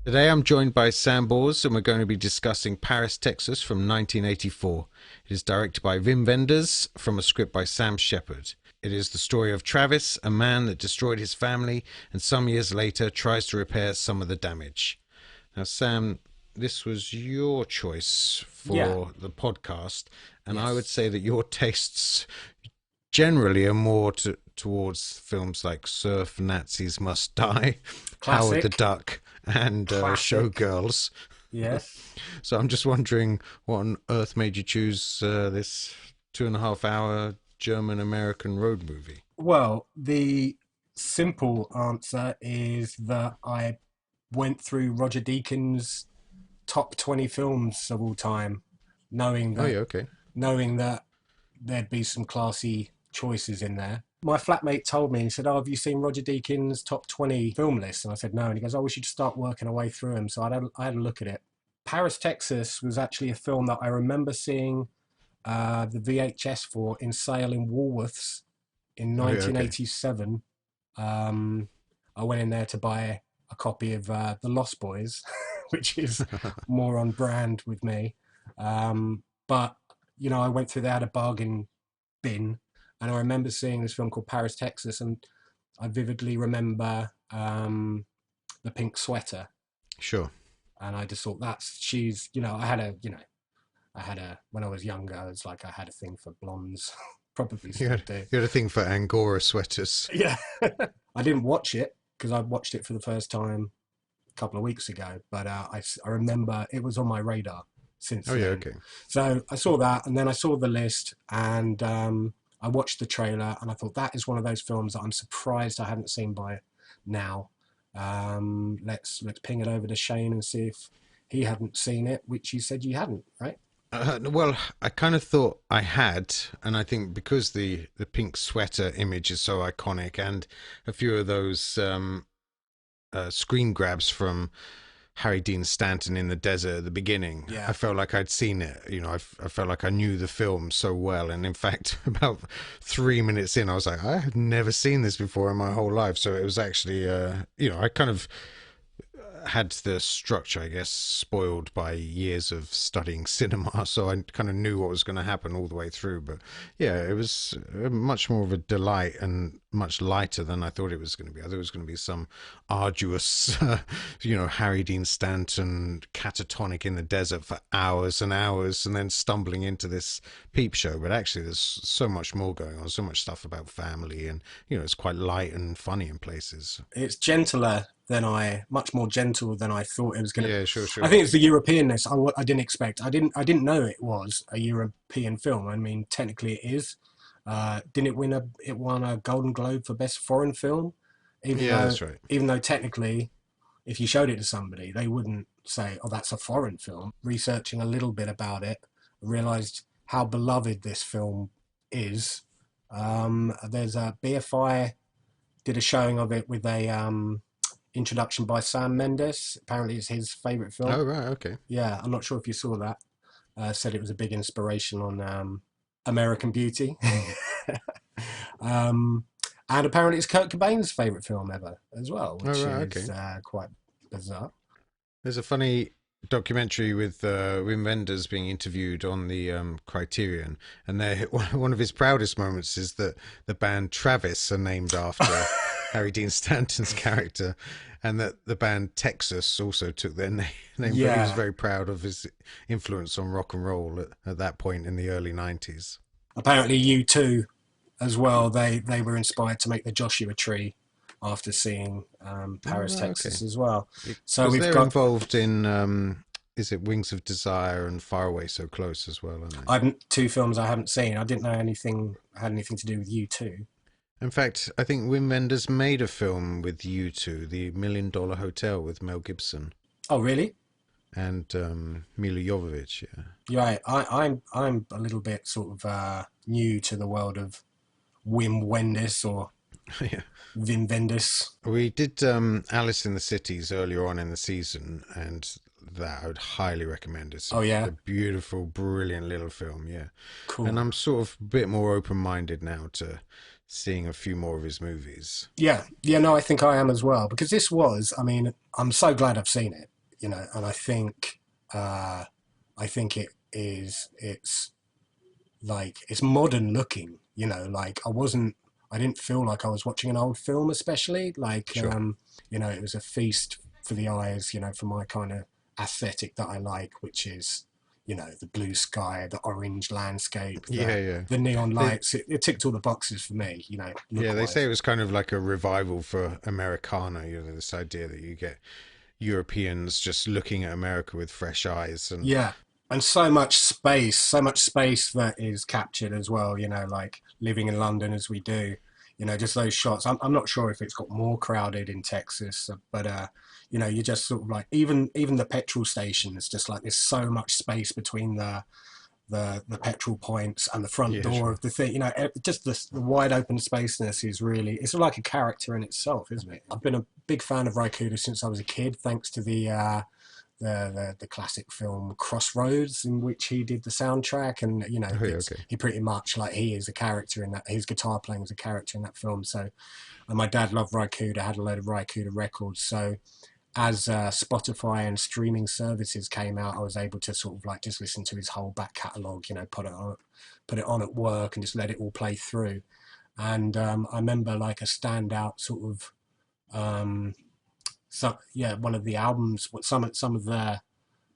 Today I'm joined by Sam Baws and we're going to be discussing Paris, Texas from 1984. It is directed by Wim Wenders from a script by Sam Shepard. It is the story of Travis, a man that destroyed his family and some years later tries to repair some of the damage. Now, Sam, this was your choice Yeah. for the podcast, and I would Yes. say that your tastes generally are more towards films like Surf Nazis Must Die, Howard the Classic. Duck, and Classic. Showgirls. Yes. So I'm just wondering what on earth made you choose this 2.5 hour German American road movie? Well, the simple answer is that I went through Roger Deakins' top 20 films of all time, knowing Oh, that yeah, okay. knowing that there'd be some classy choices in there. My flatmate told me, he said, "Oh, have you seen Roger Deakins' top 20 film list?" And I said, "No." And he goes, "Oh, we should start working our way through them." So I had a look at it. Paris, Texas was actually a film that I remember seeing the VHS for in sale in Woolworths in Oh, yeah, okay. 1987. Um, I went in there to buy a copy of The Lost Boys, which is more on brand with me. But I went through there, had a bargain bin, and I remember seeing this film called Paris, Texas, and I vividly remember the pink sweater, Sure. and I just thought I had a when I was younger, I was like I had a thing for blondes, probably You still had, do. you had a thing for Angora sweaters. Yeah, I didn't watch it because I watched it for the first time a couple of weeks ago, but I remember it was on my radar since Oh, yeah, then. okay. So I saw that, and then I saw the list, and I watched the trailer, and I thought that is one of those films that I'm surprised I hadn't seen by now. Let's ping it over to Shane and see if he hadn't seen it, which you said you hadn't, right? Well, I kind of thought I had, and I think because the pink sweater image is so iconic, and a few of those screen grabs from Harry Dean Stanton in the desert at the beginning, I Yeah. felt like I'd seen it. I felt like I knew the film so well, and in fact, about 3 minutes in, I was like, I had never seen this before in my whole life. So it was actually, I kind of had the structure, I guess, spoiled by years of studying cinema, so I kind of knew what was going to happen all the way through. But yeah, it was much more of a delight and much lighter than I thought it was going to be. I thought it was going to be some arduous, Harry Dean Stanton catatonic in the desert for hours and hours, and then stumbling into this peep show. But actually, there's so much more going on, so much stuff about family, and it's quite light and funny in places. It's much more gentle than I thought it was going to. Yeah, sure, I sure. think it's the Europeanness I didn't expect. I didn't know it was a European film. I mean, technically it is. Didn't it win it won a Golden Globe for Best Foreign Film? Even Yeah, though, that's right. even though technically, if you showed it to somebody, they wouldn't say, "Oh, that's a foreign film." Researching a little bit about it, I realised how beloved this film is. There's a BFI did a showing of it with a introduction by Sam Mendes. Apparently, it's his favourite film. Oh, right, okay. Yeah, I'm not sure if you saw that. Said it was a big inspiration on American Beauty. um, and apparently, it's Kurt Cobain's favourite film ever as well, Oh, which right, is okay. quite bizarre. There's a funny documentary with Wim Wenders being interviewed on the Criterion, and there one of his proudest moments is that the band Travis are named after Harry Dean Stanton's character, and that the band Texas also took their name. But he was Yeah, very proud of his influence on rock and roll at that point in the early '90s. apparently U2 as well. They were inspired to make the Joshua Tree after seeing Oh, Paris, right, okay. Texas as well. So Because we've they're got involved in, is it Wings of Desire and Far Away So Close as well, aren't they? I've two films I haven't seen. I didn't know anything had anything to do with you two. In fact, I think Wim Wenders made a film with you two, The $1 Million Hotel with Mel Gibson Oh, really? and Mila Jovovich. Yeah, You're right. I'm a little bit sort of new to the world of Wim Wenders or yeah. Wim Wenders. We did Alice in the Cities earlier on in the season, and that I would highly recommend. It's Oh a yeah, beautiful, brilliant little film. Yeah, and cool. I'm sort of a bit more open-minded now to seeing a few more of his movies. Yeah, yeah. No, I think I am as well because this was. I mean, I'm so glad I've seen it. and I think it's like it's modern looking, like I didn't feel like I was watching an old film, especially like, Sure. it was a feast for the eyes, for my kind of aesthetic that I like, which is, the blue sky, the orange landscape, Yeah, yeah. the neon They, lights. It ticked all the boxes for me, yeah, look they say wise. it was kind of like a revival for Americana, this idea that you get Europeans just looking at America with fresh eyes. And Yeah, and so much space that is captured as well, like living in London as we do, just those shots. I'm not sure if it's got more crowded in Texas, but you just sort of like even the petrol stations, just like there's so much space between the petrol points and the front yeah, door sure. of the thing. Just the wide open spaceness is really, it's like a character in itself, isn't it? I've been a big fan of Ry Cooder since I was a kid, thanks to the classic film Crossroads, in which he did the soundtrack, and Oh, yeah, it's okay. he pretty much, like, he is a character in that. His guitar playing was a character in that film. So, and my dad loved Ry Cooder, had a load of Ry Cooder records. So as Spotify and streaming services came out, I was able to sort of like just listen to his whole back catalogue. Put it on at work and just let it all play through. And I remember like a standout sort of, one of the albums, some of the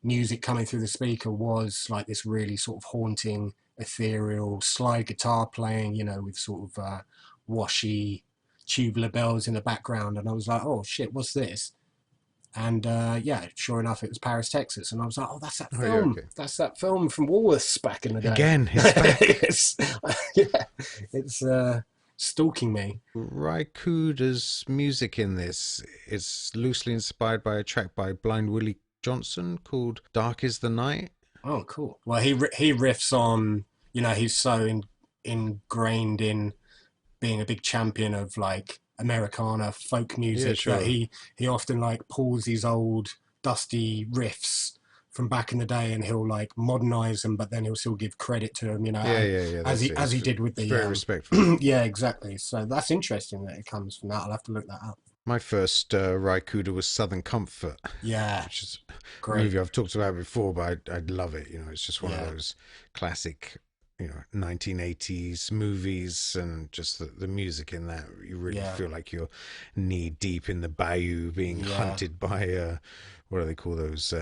music coming through the speaker was like this really sort of haunting, ethereal slide guitar playing, with sort of washy tubular bells in the background. And I was like, oh shit, what's this? And yeah, sure enough, it was Paris, Texas. And I was like, oh, that's that Oh, yeah, film. okay. That's that film from Woolworths back in the day. Again, it's back. it's, yeah, it's stalking me. Raikuda's music in this is loosely inspired by a track by Blind Willie Johnson called "Dark Is the Night." Oh, cool. Well, he riffs on, he's so ingrained in being a big champion of like Americana folk Yeah, music that sure. he often like pulls these old dusty riffs from back in the day, and he'll like modernize them, but then he'll still give credit to them, Yeah, yeah, yeah. as That's he it. as he did with It's the very respectful. yeah, exactly. So that's interesting that it comes from that. I'll have to look that up. My first Raikuda was Southern Comfort, Yeah, which is a great. movie I've talked about before, but I'd love it. It's just one of Yeah, those classic, 1980s movies, and just the music in that. You really yeah, feel like you're knee deep in the bayou being yeah. hunted by, what do they call those,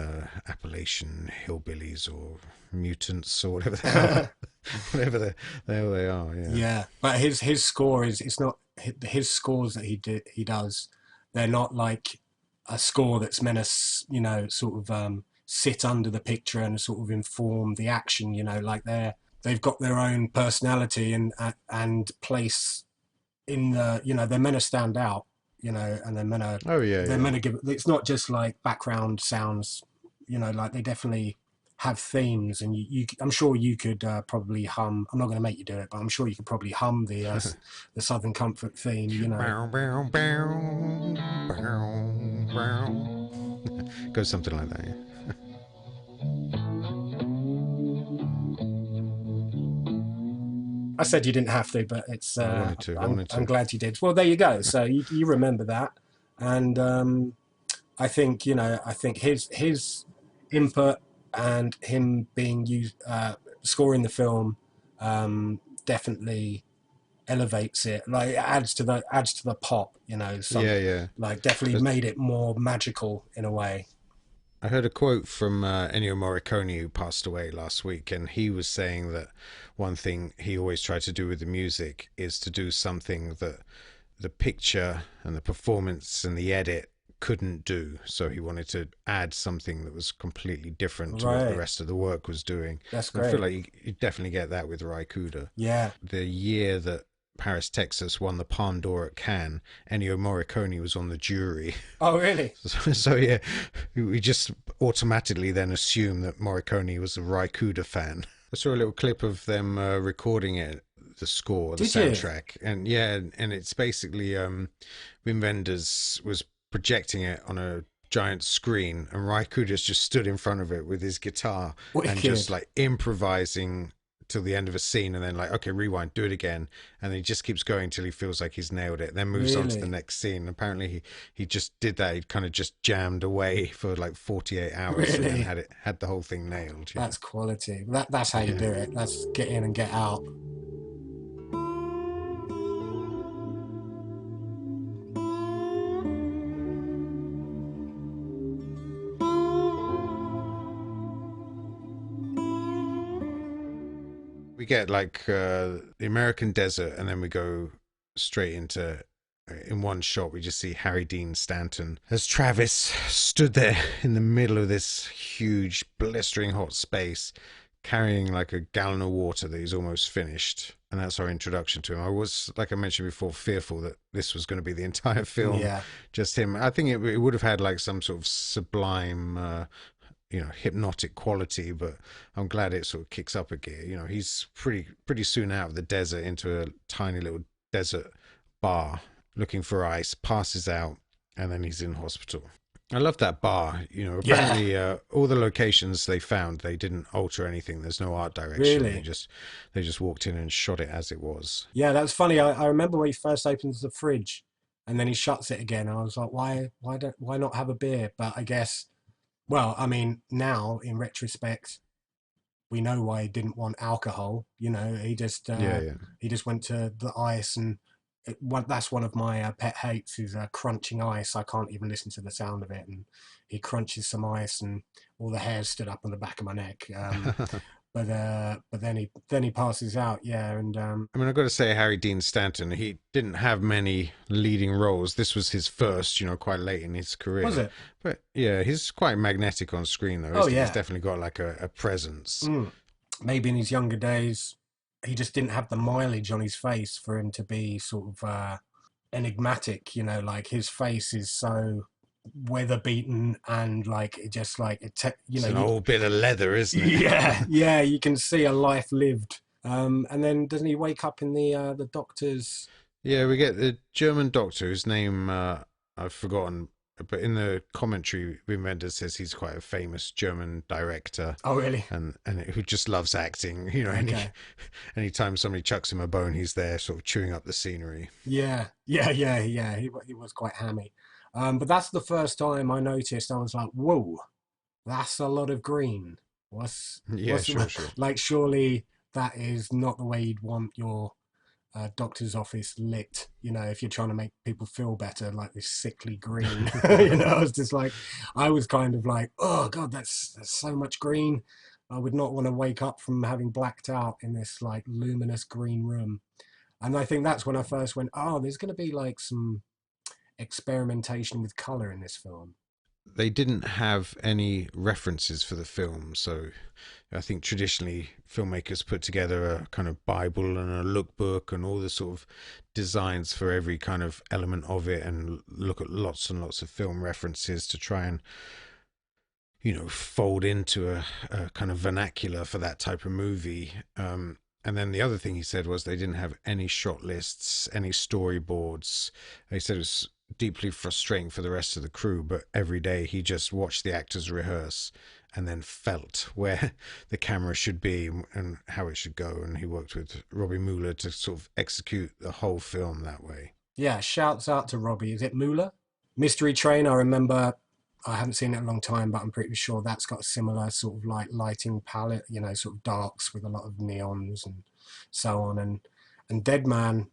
Appalachian hillbillies or mutants or whatever they are. Whatever the hell they are, yeah. Yeah, but his score is, it's not his scores that he does. They're not like a score that's meant to, sort of sit under the picture and sort of inform the action. Like they've got their own personality and place in the, they're meant to stand out. And Oh, yeah, they're yeah. meant to give. It's not just like background sounds. Like they definitely have themes, and I'm sure you could probably hum. I'm not going to make you do it, but I'm sure you could probably hum the Southern Comfort theme. Bow, bow, bow, bow, bow. Goes something like that, yeah. I said you didn't have to, but it's. I wanted to. I I'm wanted I'm to. glad you did. Well, there you go. So you remember that, and I think his input and him being used, scoring the film, definitely elevates it. Like it adds to the pop. Yeah, yeah. Like definitely But made it more magical in a way. I heard a quote from Ennio Morricone, who passed away last week, and he was saying that one thing he always tried to do with the music is to do something that the picture and the performance and the edit couldn't do. So he wanted to add something that was completely different to what the Right. rest of the work was doing. That's And I feel great. like you definitely get that with Raikuda. Yeah. The year that Paris, Texas won the Palme d'Or at Cannes, Ennio Morricone was on the jury. Oh, really? So yeah, we just automatically then assume that Morricone was a Raikuda fan. I saw a little clip of them recording it, the score, the Did you? soundtrack, and yeah, and it's basically Wim Wenders was projecting it on a giant screen, and Raikuda's just stood in front of it with his guitar and just Wicked. like improvising till the end of a scene, and then like, okay, rewind, do it again, and then he just keeps going till he feels like he's nailed it, then moves on to the Really? next scene. Apparently he just did that. He kind of just jammed away for like 48 hours and then Really? had the whole thing nailed. Yeah. That's quality. That's how you Yeah. do it. That's get in and get out. We get like the American desert, and then we go straight into. In one shot, we just see Harry Dean Stanton as Travis stood there in the middle of this huge, blistering hot space, carrying like a gallon of water that he's almost finished. And that's our introduction to him. I was, like I mentioned before, fearful that this was going to be the entire film, Yeah. just him. I think it would have had like some sort of sublime hypnotic quality, but I'm glad it sort of kicks up a gear. He's pretty soon out of the desert into a tiny little desert bar looking for ice, passes out, and then he's in hospital. I love that bar. Yeah. Apparently all the locations they found, they didn't alter anything. There's no art direction. They Really? just walked in and shot it as it was. Yeah, that was funny. I remember when he first opens the fridge and then he shuts it again. And I was like, why not have a beer? But I guess, well, I mean, now in retrospect, we know why he didn't want alcohol. Yeah, yeah. He just went to the ice, and that's one of my pet hates is crunching ice. I can't even listen to the sound of it. And he crunches some ice, and all the hairs stood up on the back of my neck. But then he passes out. Yeah, and I mean, I've got to say, Harry Dean Stanton, he didn't have many leading roles. This was his first, quite late in his was career. it? But yeah, he's quite magnetic on screen, though, Oh isn't he? He's yeah. definitely got like a presence. Mm. Maybe in his younger days, he just didn't have the mileage on his face for him to be sort of enigmatic. Like his face is so weather beaten and like it just like It's an old bit of leather, isn't it? yeah, yeah, you can see a life lived. And then doesn't he wake up in the doctor's? Yeah, we get the German doctor whose name I've forgotten, but in the commentary, Wim Wender says he's quite a famous German director, Oh really? and who just loves acting. Okay. Anytime somebody chucks him a bone, he's there, sort of chewing up the scenery. Yeah, yeah, yeah, yeah. He was quite hammy. But that's the first time I noticed. I was like, whoa, that's a lot of green. Yeah, What's sure, sure. like? Surely that is not the way you'd want your doctor's office lit. If you're trying to make people feel better, like this sickly green. I was just like, I was kind of like, oh god, that's so much green. I would not want to wake up from having blacked out in this like luminous green room. And I think that's when I first went, oh, there's going to be like some experimentation with color in this film. They didn't have any references for the film, so I think traditionally filmmakers put together a kind of Bible and a lookbook and all the sort of designs for every kind of element of it, and look at lots and lots of film references to try and fold into a kind of vernacular for that type of movie. And then the other thing he said was they didn't have any shot lists, any storyboards. He said it was deeply frustrating for the rest of the crew, but every day he just watched the actors rehearse and then felt where the camera should be and how it should go. And he worked with Robbie Mueller to sort of execute the whole film that way. Yeah, shouts out to Robbie. Is it Mueller? Mystery Train, I remember, I haven't seen it in a long time, but I'm pretty sure that's got a similar sort of like lighting palette, sort of darks with a lot of neons and so on. And Dead Man,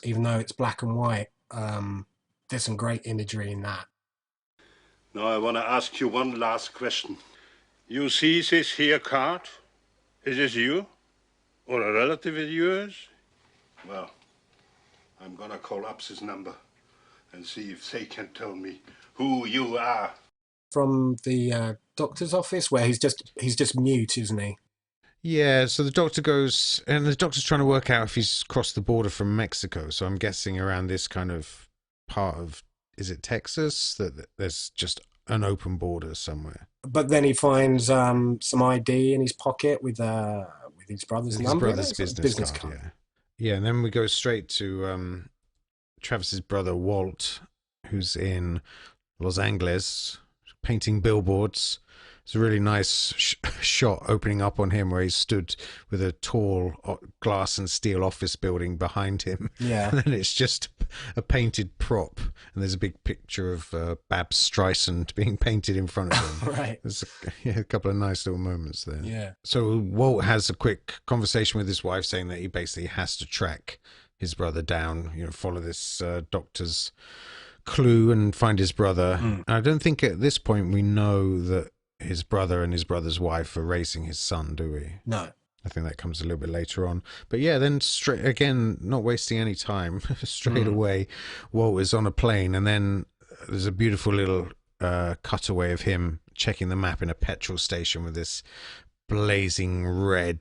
even though it's black and white, there's some great imagery in that. Now I want to ask you one last question. You see this here card? Is this you? Or a relative of yours? Well, I'm gonna call up this number and see if they can tell me who you are. From the doctor's office, where he's just mute, isn't he? Yeah, so the doctor goes, and the doctor's trying to work out if he's crossed the border from Mexico. So I'm guessing around this kind of part of, is it Texas, that there's just an open border somewhere. But then he finds some ID in his pocket with his brother's His number. brother's business card. Yeah. Yeah, and then we go straight to Travis's brother Walt, who's in Los Angeles painting billboards. It's a really nice shot opening up on him where he's stood with a tall glass and steel office building behind him. Yeah. And then it's just a painted prop. And there's a big picture of Babs Streisand being painted in front of him. Right. There's a couple of nice little moments there. Yeah. So Walt has a quick conversation with his wife saying that he basically has to track his brother down, follow this doctor's clue and find his brother. And I don't think at this point we know that his brother and his brother's wife are raising his son, do we? No. I think that comes a little bit later on. But yeah, then straight again, not wasting any time, straight away, Walt is on a plane, and then there's a beautiful little cutaway of him checking the map in a petrol station with this blazing red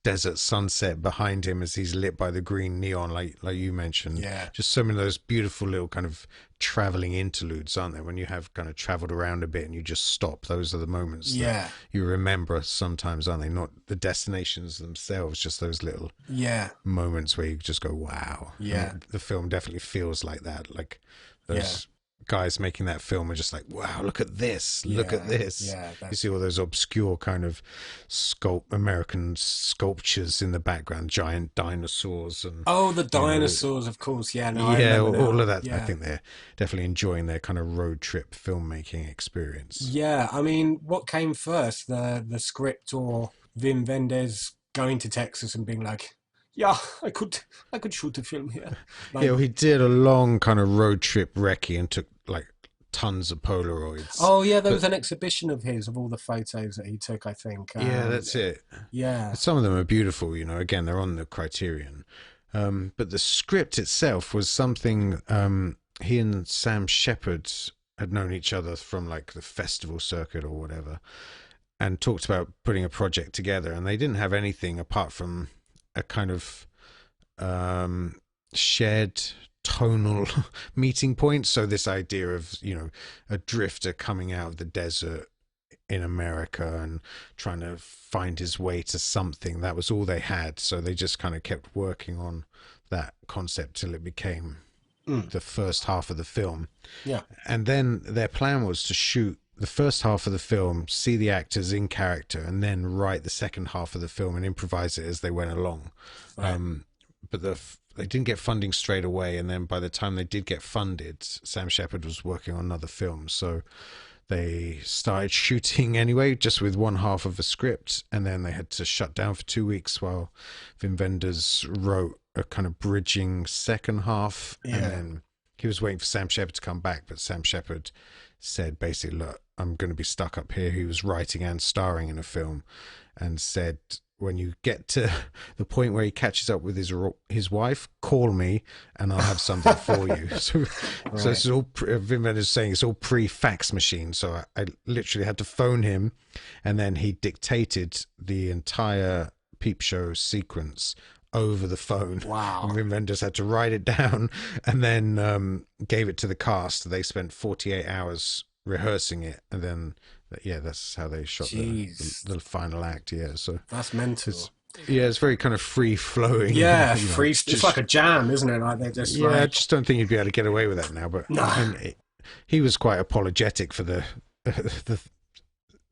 desert sunset behind him as he's lit by the green neon, like you mentioned. Yeah. Just some of those beautiful little kind of traveling interludes, aren't there? When you have kind of traveled around a bit and you just stop, those are the moments that you remember sometimes, aren't they? Not the destinations themselves, just those little moments where you just go, wow. Yeah. And the film definitely feels like that. Like those guys making that film are just like, wow, look at this, look at this. Yeah, you see all those obscure kind of American sculptures in the background, giant dinosaurs and the dinosaurs, of course. Yeah, no, all of that. Yeah. I think they're definitely enjoying their kind of road trip filmmaking experience. Yeah, I mean, what came first, the script or Wim Wenders going to Texas and being like, yeah, I could shoot a film here. Like, he did a long kind of road trip recce and took like tons of Polaroids. Oh yeah, there was an exhibition of his, of all the photos that he took, I think. Yeah, that's it. Yeah. Some of them are beautiful, again, they're on the Criterion. But the script itself was something he and Sam Shepard had known each other from like the festival circuit or whatever, and talked about putting a project together, and they didn't have anything apart from a kind of shared tonal meeting point. So this idea of a drifter coming out of the desert in America and trying to find his way to something, that was all they had. So they just kind of kept working on that concept till it became the first half of the film. Yeah. And then their plan was to shoot the first half of the film, see the actors in character, and then write the second half of the film and improvise it as they went along. Right. But they didn't get funding straight away, and then by the time they did get funded, Sam Shepard was working on another film, so they started shooting anyway, just with one half of a script, and then they had to shut down for 2 weeks while Wim Wenders wrote a kind of bridging second half, and then he was waiting for Sam Shepard to come back, but Sam Shepard said basically, look, I'm going to be stuck up here. He was writing and starring in a film, and said, when you get to the point where he catches up with his wife, call me and I'll have something for you. So this is all, Wim Wenders saying it's all pre-fax machine. So I literally had to phone him, and then he dictated the entire Peep Show sequence over the phone. Wow. And Wim Wenders had to write it down and then gave it to the cast. They spent 48 hours rehearsing it, and then that's how they shot the final act. So that's mental. It's very kind of free flowing. Yeah, free. It's like a jam, isn't it? Like they're just. Yeah, I just don't think you'd be able to get away with that now. But he was quite apologetic for the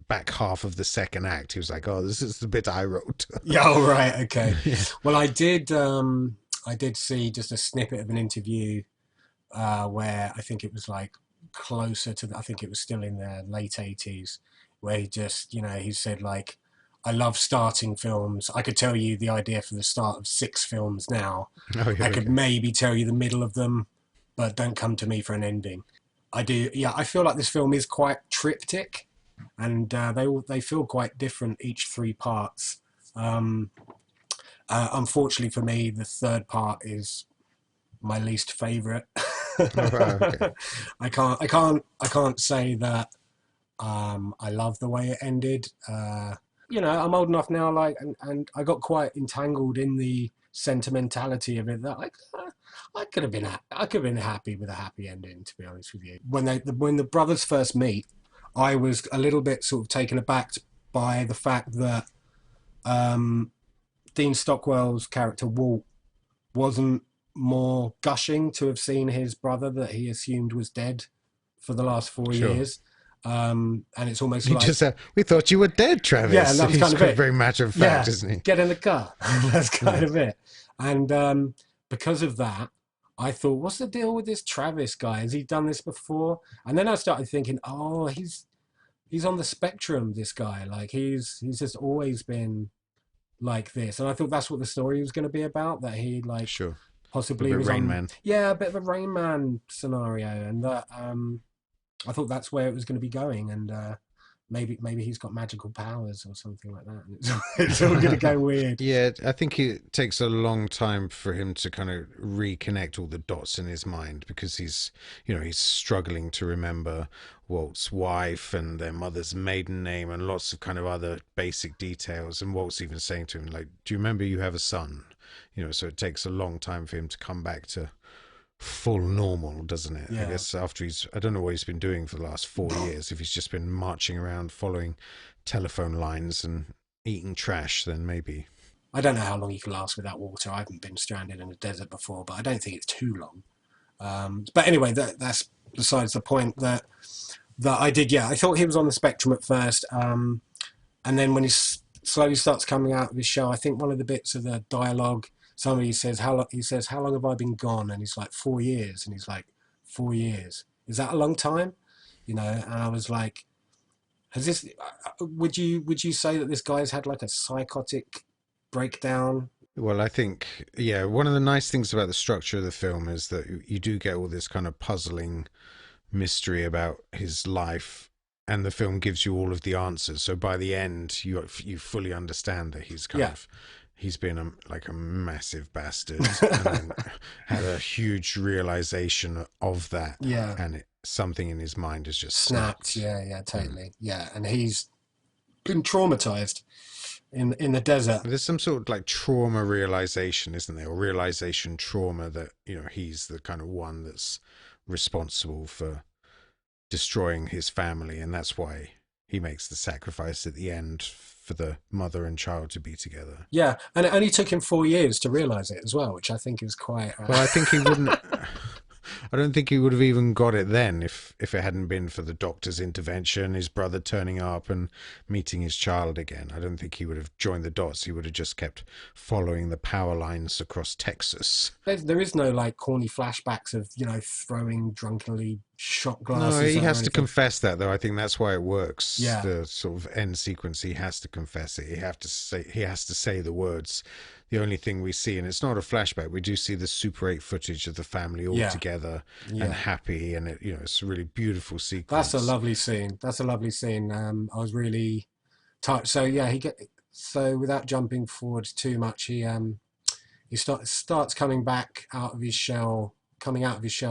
back half of the second act. He was like, "Oh, this is the bit I wrote." Yeah. Oh, right. Okay. Well, I did see just a snippet of an interview where I think it was like closer to I think it was still in the late 80s, where he just he said like, I love starting films. I could tell you the idea for the start of 6 films now. I could maybe tell you the middle of them, but don't come to me for an ending. I do. Yeah, I feel like this film is quite triptych, and they feel quite different, each 3 parts. Unfortunately for me, the third part is my least favorite. Okay. I can't say that I love the way it ended. I'm old enough now, like, and I got quite entangled in the sentimentality of it that I could have been happy with a happy ending, to be honest with you. When the brothers first meet, I was a little bit sort of taken aback by the fact that Dean Stockwell's character Walt wasn't more gushing to have seen his brother that he assumed was dead for the last 4 years. And it's almost You like, just we thought you were dead, Travis. yeah, and that was He's kind of it. very matter of Yeah, fact, isn't he? get in the car. That's kind of it. And because of that, I thought, what's the deal with this Travis guy? Has he done this before? And then I started thinking, oh, he's on the spectrum, this guy. Like he's just always been like this. And I thought that's what the story was going to be about, that he like Sure. A possibly bit was Rain on, Man. yeah, a bit of a Rain Man scenario. And that I thought that's where it was going to be going. And maybe he's got magical powers or something like that. And it's all going to go weird. Yeah, I think it takes a long time for him to kind of reconnect all the dots in his mind, because he's struggling to remember Walt's wife and their mother's maiden name and lots of kind of other basic details. And Walt's even saying to him, like, do you remember you have a son? So it takes a long time for him to come back to full normal, doesn't it? Yeah. I guess after I don't know what he's been doing for the last 4 years. If he's just been marching around following telephone lines and eating trash, then maybe. I don't know how long you can last without water. I haven't been stranded in a desert before, but I don't think it's too long. But anyway, that's besides the point. That I did, yeah. I thought he was on the spectrum at first, and then when he slowly starts coming out of his shell, I think one of the bits of the dialogue, somebody says, how long have I been gone? And he's like, 4 years. And he's like, 4 years. Is that a long time? And I was like, would you say that this guy's had like a psychotic breakdown? Well, I think, yeah, one of the nice things about the structure of the film is that you do get all this kind of puzzling mystery about his life, and the film gives you all of the answers. So by the end, you fully understand that he's been a massive bastard and then had a huge realization of that. Yeah. And something in his mind has just Snapped. Yeah, totally. Yeah, and he's been traumatized in the desert. There's some sort of like trauma realization, isn't there? Or realization trauma that, he's the kind of one that's responsible for destroying his family, and that's why he makes the sacrifice at the end for the mother and child to be together. Yeah, and it only took him 4 years to realize it as well, which I think is quite... Well, I think he wouldn't... I don't think he would have even got it then if it hadn't been for the doctor's intervention, his brother turning up and meeting his child again. I don't think he would have joined the dots. He would have just kept following the power lines across Texas. There is no like corny flashbacks of, throwing drunkenly shot glasses. No, he has to confess that, though. I think that's why it works. Yeah. The sort of end sequence, he has to confess it. He has to say the words. The only thing we see, and it's not a flashback, we do see the Super 8 footage of the family all together and happy, and it's a really beautiful sequence. That's a lovely scene. I was really touched. So yeah, so without jumping forward too much, he starts coming out of his shell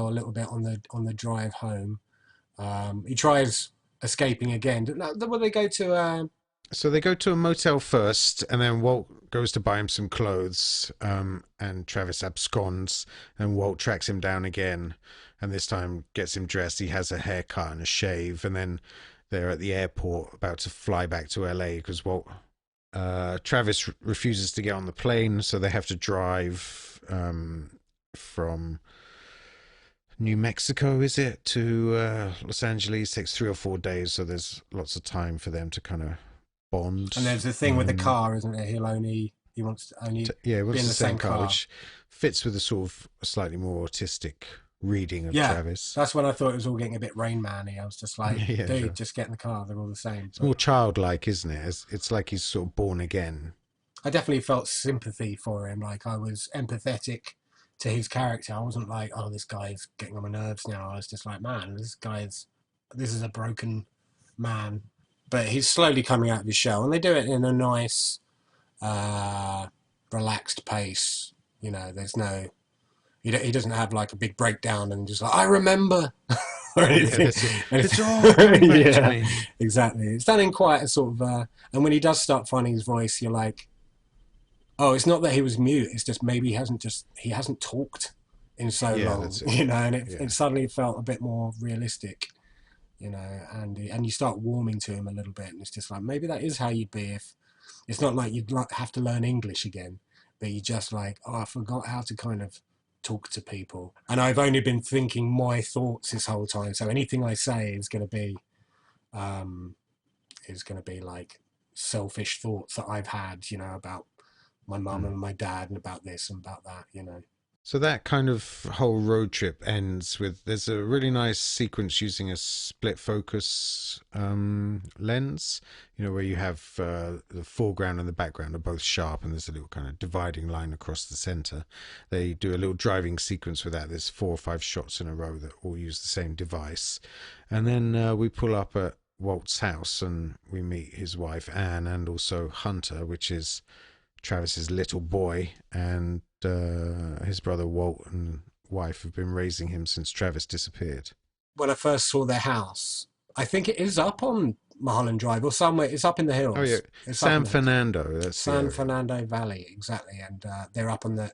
a little bit on the drive home. He tries escaping again. Will they go to? So they go to a motel first, and then Walt goes to buy him some clothes, and Travis absconds, and Walt tracks him down again, and this time gets him dressed. He has a haircut and a shave, and then they're at the airport about to fly back to LA because Travis refuses to get on the plane, so they have to drive from New Mexico, is it, to Los Angeles. It takes 3 or 4 days, so there's lots of time for them to kind of bond. And there's the thing with the car, isn't there? He wants to only be in the same car, which fits with a sort of slightly more autistic reading of Travis. That's when I thought it was all getting a bit Rain Man-y. I was just like, dude, sure. Just get in the car. They're all the same. It's more childlike, isn't it? It's like he's sort of born again. I definitely felt sympathy for him. Like I was empathetic to his character. I wasn't like, oh, this guy's getting on my nerves now. I was just like, man, this is a broken man. But he's slowly coming out of his shell, and they do it in a nice, relaxed pace. There's no, he doesn't have like a big breakdown and just like, I remember, or anything. It's all coming back to me. Exactly. It's done in quite a sort of, and when he does start finding his voice, you're like, oh, it's not that he was mute. It's just maybe he hasn't talked in so long, and it suddenly felt a bit more realistic. And you start warming to him a little bit, and it's just like, maybe that is how you'd be if it's not like you'd have to learn English again, but you just like, oh, I forgot how to kind of talk to people, and I've only been thinking my thoughts this whole time, so anything I say is going to be is going to be like selfish thoughts that I've had, you know, about my mum and my dad and about this and about that, you know. So that kind of whole road trip ends with, there's a really nice sequence using a split focus lens, you know, where you have the foreground and the background are both sharp, and there's a little kind of dividing line across the center. They do a little driving sequence with that. There's 4 or 5 shots in a row that all use the same device. And then we pull up at Walt's house and we meet his wife Anne, and also Hunter, which is Travis's little boy, and his brother Walt and wife have been raising him since Travis disappeared. When I first saw their house, I think it is up on Mulholland Drive or somewhere. It's up in the hills. Oh yeah, it's San Fernando. That's San Fernando Valley, exactly. And they're up on the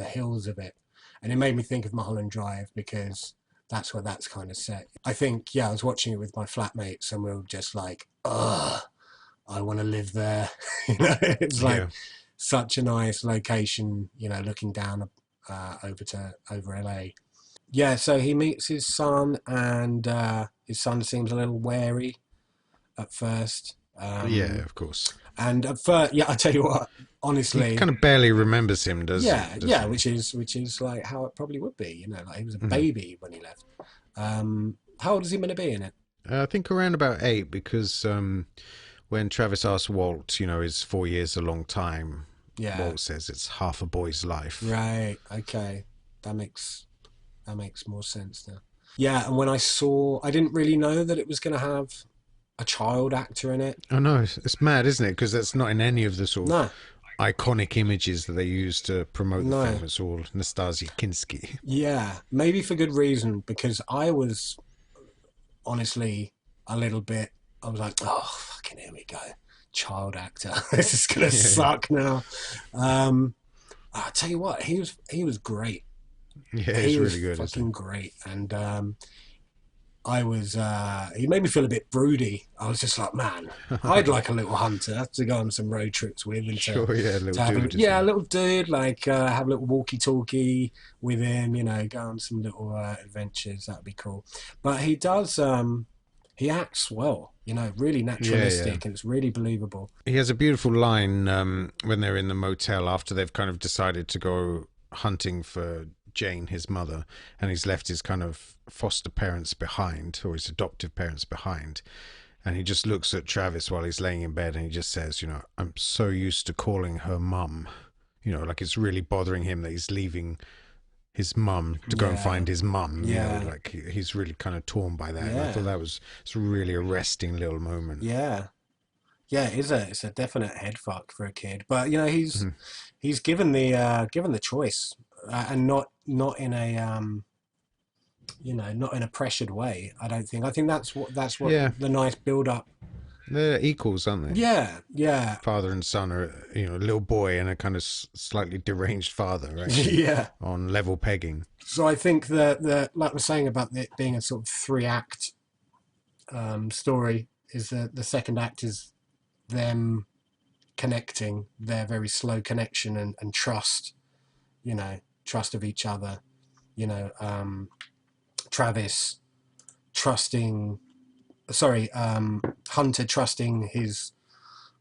hills of it, and it made me think of Mulholland Drive because that's where that's kind of set. I think, yeah, I was watching it with my flatmates, and we were just like, ugh, I want to live there. You know, it's like such a nice location, you know, looking down over LA. Yeah, so he meets his son, and his son seems a little wary at first. Yeah, of course. And at first, yeah, I tell you what, honestly, he kind of barely remembers him, does he? Yeah, which is like how it probably would be. You know, like he was a baby when he left. How old is he going to be in it? I think around about 8, because when Travis asks Walt, you know, is 4 years a long time? Yeah. Walt says it's half a boy's life. Right. Okay. That makes more sense now. Yeah. And when I didn't really know that it was going to have a child actor in it. Oh no, it's mad, isn't it? Because that's not in any of the sort of iconic images that they use to promote the film. It's all Nastasia Kinski. Yeah. Maybe for good reason, because I was honestly a little bit, I was like, oh, fucking here we go. Child actor. This is going to suck now. I'll tell you what, he was great. Yeah, he's really good. Fucking great. And he made me feel a bit broody. I was just like, man, I'd like a little Hunter to go on some road trips with. And a little dude, like have a little walkie-talkie with him, you know, go on some little adventures. That'd be cool. But he does, he acts well, you know, really naturalistic, and it's really believable. He has a beautiful line when they're in the motel after they've kind of decided to go hunting for Jane, his mother, and he's left his kind of foster parents behind, or his adoptive parents behind, and he just looks at Travis while he's laying in bed, and he just says, you know, I'm so used to calling her mum, you know, like it's really bothering him that he's leaving his mum to go and find his mum. You know, like he's really kind of torn by that. I thought it's a really arresting little moment. Yeah, it's a definite head fuck for a kid, but you know, he's given the choice, and not in a you know, not in a pressured way. I don't think. I think that's what the nice build up. They're equals, aren't they? Yeah. Father and son are, you know, a little boy and a kind of slightly deranged father, right? Yeah. On level pegging. So I think that like we're saying about it being a sort of 3-act story, is that the second act is them connecting, their very slow connection and trust, you know, trust of each other, you know, Hunter trusting his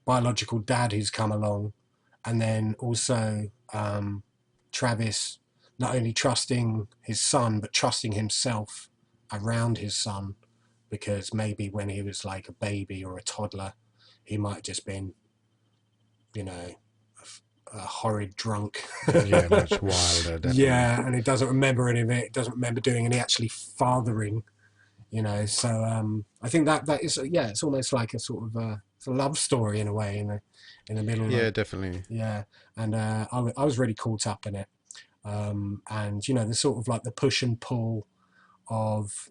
biological dad who's come along, and then also Travis not only trusting his son but trusting himself around his son, because maybe when he was like a baby or a toddler he might have just been, you know, a horrid drunk. Yeah, much wilder, definitely. Yeah, and he doesn't remember any of it. He doesn't remember doing any actually fathering, you know. So I think that is, it's almost like a sort of it's a love story in a way, in the middle. Yeah, definitely. Yeah, and I was really caught up in it, and you know, the sort of like the push and pull of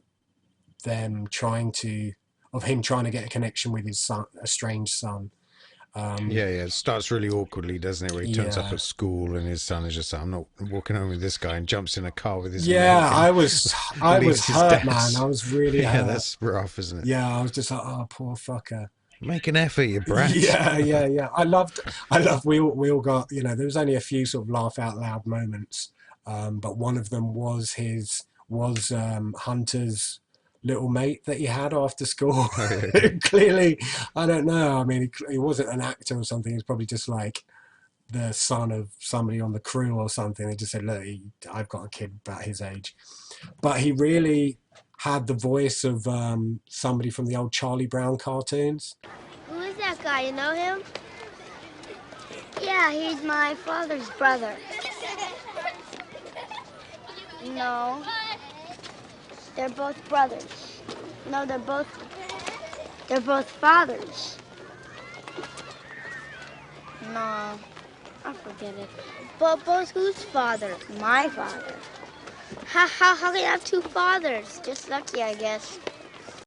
him trying to get a connection with his son, a strange son. It starts really awkwardly, doesn't it? Where he turns up at school and his son is just like, I'm not walking home with this guy, and jumps in a car with his mate. I was hurt, man. I was really hurt. That's rough, isn't it? Yeah, I was just like, oh, poor fucker. Make an effort, you brat. Yeah. I loved. We all got, you know, there was only a few sort of laugh out loud moments, but one of them was Hunter's little mate that he had after school. Oh, yeah, okay. Clearly, I don't know. I mean, he wasn't an actor or something. He's probably just like the son of somebody on the crew or something. They just said, look, I've got a kid about his age. But he really had the voice of somebody from the old Charlie Brown cartoons. Who is that guy? You know him? Yeah, he's my father's brother. No. They're both brothers. No, they're both fathers. No, I forget it. But both whose father? My father. How can you have two fathers? Just lucky, I guess.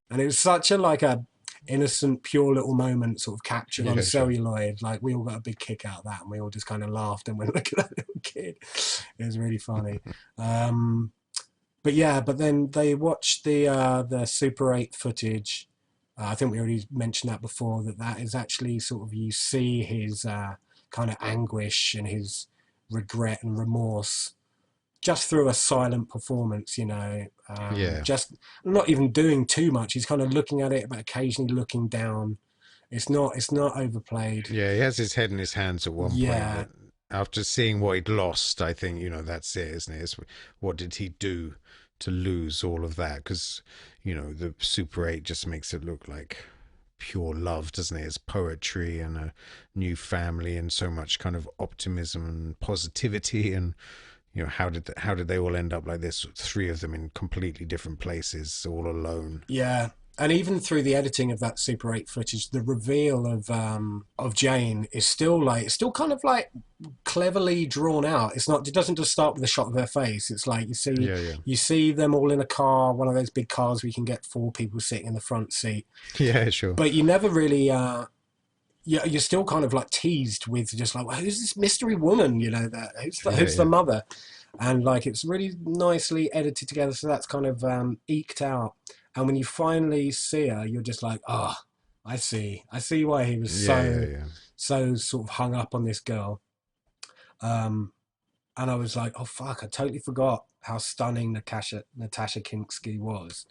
And it was such a innocent, pure little moment, sort of captured on Yeah, sure. celluloid. Like, we all got a big kick out of that, and we all just kind of laughed and went, look at that little kid. It was really funny. But then they watched the Super 8 footage. I think we already mentioned that before, that is actually sort of, you see his kind of anguish and his regret and remorse just through a silent performance, Yeah. just not even doing too much. He's kind of looking at it, but occasionally looking down. It's not overplayed. Yeah, he has his head in his hands at one point. Yeah. But after seeing what he'd lost, I think, that's it, isn't it? What did he do to lose all of that? Because, the Super 8 just makes it look like pure love, doesn't it? It's poetry and a new family and so much kind of optimism and positivity. And how did they all end up like this? Three of them in completely different places, all alone. Yeah. And even through the editing of that Super 8 footage, the reveal of Jane is still kind of like cleverly drawn out. It doesn't just start with a shot of her face. It's like you see them all in a car, one of those big cars where you can get 4 people sitting in the front seat. Yeah, sure. But you never really you're still kind of like teased with just like, well, who's this mystery woman? Who's the mother? And like, it's really nicely edited together, so that's kind of eked out. And when you finally see her, you're just like, oh, I see why he was so sort of hung up on this girl. And I was like, oh fuck, I totally forgot how stunning Natasha Kinski was.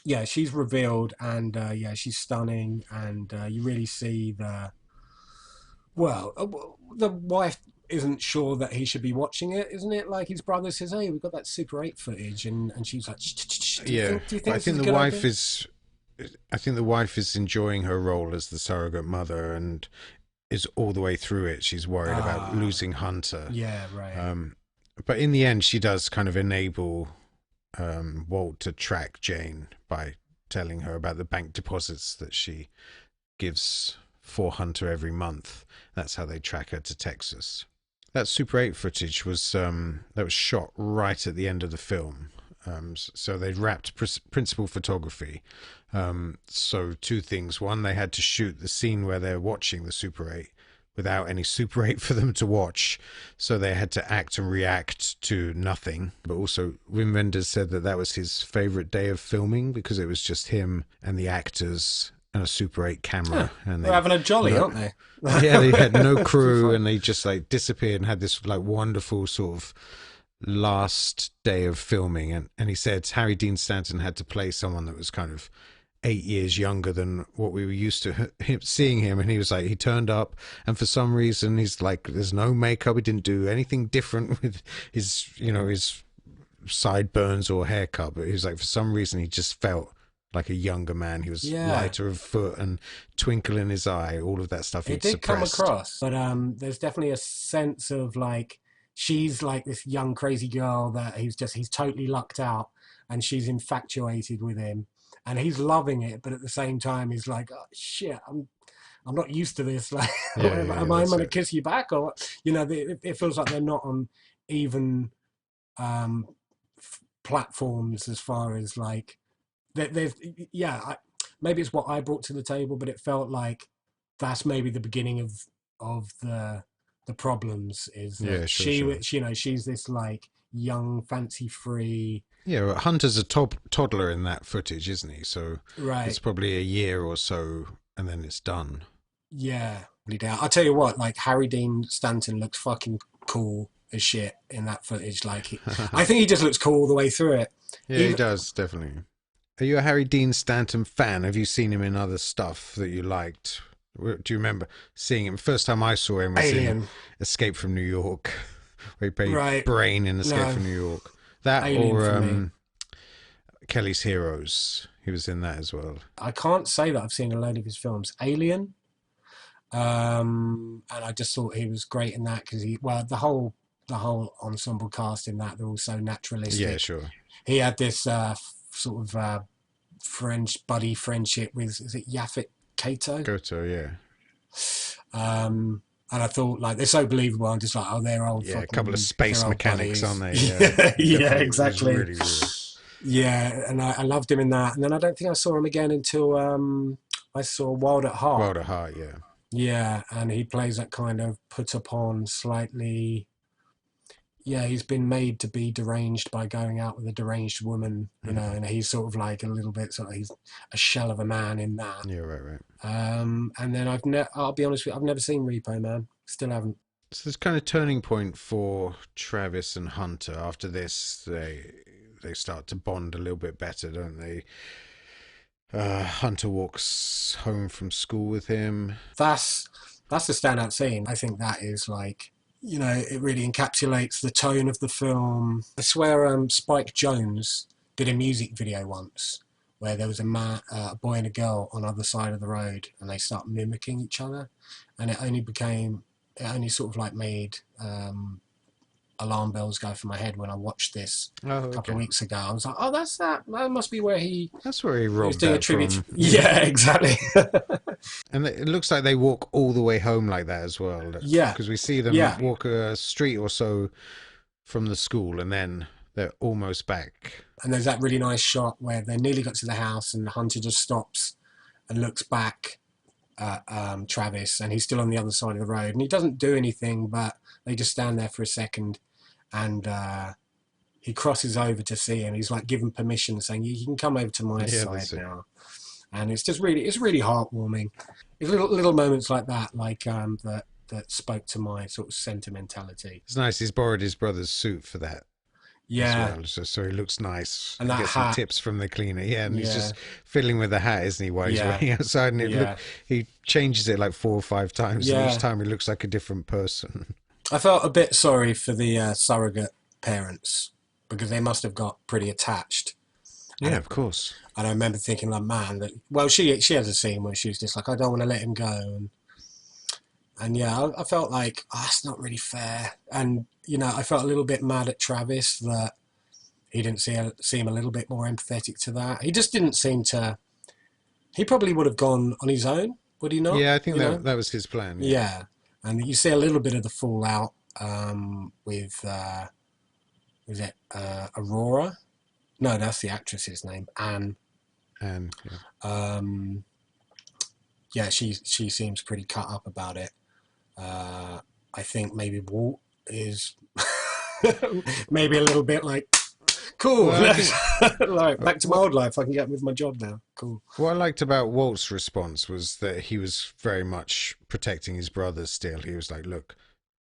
Yeah, she's revealed, and she's stunning, and you really see the wife isn't sure that he should be watching it, isn't it? Like, his brother says, hey, we've got that Super 8 footage, and she's like, do you think I think the wife is enjoying her role as the surrogate mother, and is all the way through it. She's worried about losing Hunter. Yeah, right. But in the end, she does kind of enable Walt to track Jane by telling her about the bank deposits that she gives for Hunter every month. That's how they track her to Texas. That Super 8 footage was shot right at the end of the film. So they'd wrapped principal photography. So 2 things. One, they had to shoot the scene where they're watching the Super 8 without any Super 8 for them to watch. So they had to act and react to nothing. But also, Wim Wender said that was his favorite day of filming, because it was just him and the actors and a Super 8 camera. Yeah, and they're having a jolly, aren't they? Yeah, they had no crew, and they just like disappeared and had this like wonderful sort of last day of filming. And he said Harry Dean Stanton had to play someone that was kind of 8 years younger than what we were used to seeing him, and he was like, he turned up, and for some reason he's like, there's no makeup, he didn't do anything different with his his sideburns or haircut, but he was like, for some reason he just felt like a younger man. He was lighter of foot and twinkle in his eye, all of that stuff. It did come across, but there's definitely a sense of like, she's like this young crazy girl that he's totally lucked out, and she's infatuated with him, and he's loving it, but at the same time he's like, oh shit, I'm not used to this. Like, am I going to kiss you back? Or it feels like they're not on even platforms as far as like, maybe it's what I brought to the table, but it felt like that's maybe the beginning of the problems. Is that she's this like young, fancy free. Yeah, well, Hunter's a toddler in that footage, isn't he? So it's probably a year or so, and then it's done. Yeah, I'll tell you what, like, Harry Dean Stanton looks fucking cool as shit in that footage. Like, I think he just looks cool all the way through it. Yeah, he does, definitely. Are you a Harry Dean Stanton fan? Have you seen him in other stuff that you liked? Do you remember seeing him? First time I saw him was in Alien. Escape from New York, where he played Right. Brain in Escape No. from New York. That Alien or for me. Kelly's Heroes. He was in that as well. I can't say that I've seen a load of his films. Alien. And I just thought he was great in that because the whole ensemble cast in that, they're all so naturalistic. Yeah, sure. He had this sort of French buddy friendship with, is it Yaphet Kotto? Goto, yeah. And I thought, like, they're so believable. I'm just like, oh, they're old. Yeah, a couple of space mechanics, aren't they? Yeah, yeah, exactly. exactly. Really. Yeah, and I loved him in that. And then I don't think I saw him again until I saw Wild at Heart. Wild at Heart, yeah. Yeah, and he plays that kind of put upon, slightly. Yeah, he's been made to be deranged by going out with a deranged woman, you know, and he's sort of like a little bit he's a shell of a man in that. Yeah, right. And then I'll be honest with you, I've never seen Repo Man. Still haven't. So this kind of turning point for Travis and Hunter. After this, they start to bond a little bit better, don't they? Hunter walks home from school with him. That's the standout scene. I think that is like, you know, it really encapsulates the tone of the film. I swear Spike Jonze did a music video once where there was a boy and a girl on either side of the road and they start mimicking each other, and it only sort of like made alarm bells go for my head when I watched this a couple of weeks ago. I was like, oh, that must be where that's where he robbed doing that a tribute from. Yeah, exactly. And it looks like they walk all the way home like that as well. Yeah, because we see them walk a street or so from the school and then they're almost back. And there's that really nice shot where they nearly got to the house and Hunter just stops and looks back at Travis, and he's still on the other side of the road and he doesn't do anything, but they just stand there for a second, and he crosses over to see him. He's like given permission, saying, you can come over to my side now. And it's really heartwarming. It's little moments like that, like that spoke to my sort of sentimentality. It's nice. He's borrowed his brother's suit for that. Yeah. Well, so he looks nice. And that gets hat. Some tips from the cleaner. Yeah, and he's just fiddling with the hat, isn't he, while he's waiting outside? And he changes it like 4 or 5 times, and each time he looks like a different person. I felt a bit sorry for the surrogate parents because they must have got pretty attached. Yeah, of course. And I remember thinking, like, man, she has a scene where she's just like, I don't want to let him go. And yeah, I felt like, it's not really fair. And, you know, I felt a little bit mad at Travis that he didn't seem a little bit more empathetic to that. He just didn't seem to. He probably would have gone on his own, would he not? Yeah, I think that was his plan. Yeah. And you see a little bit of the fallout with, is it Aurora? No, that's the actress's name, Anne. Anne, yeah, she seems pretty cut up about it. I think maybe Walt is maybe a little bit like, cool, like back to my old life. I can get on with my job now. Cool. What I liked about Walt's response was that he was very much protecting his brother still. He was like, look,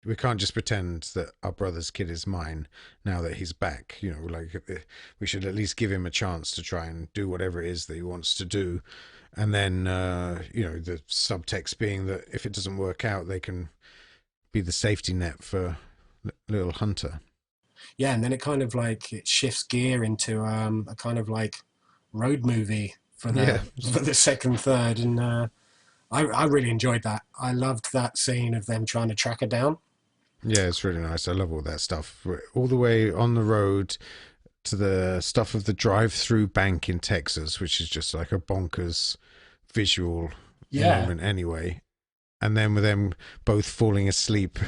we can't just pretend that our brother's kid is mine now that he's back. You know, like, we should at least give him a chance to try and do whatever it is that he wants to do. And then, you know, the subtext being that if it doesn't work out, they can be the safety net for little Hunter. Yeah, and then it kind of like it shifts gear into a kind of like road movie for the second third, and I really enjoyed that. I loved that scene of them trying to track her down. Yeah, it's really nice. I love all that stuff. All the way on the road to the stuff of the drive-through bank in Texas, which is just like a bonkers visual moment anyway. And then with them both falling asleep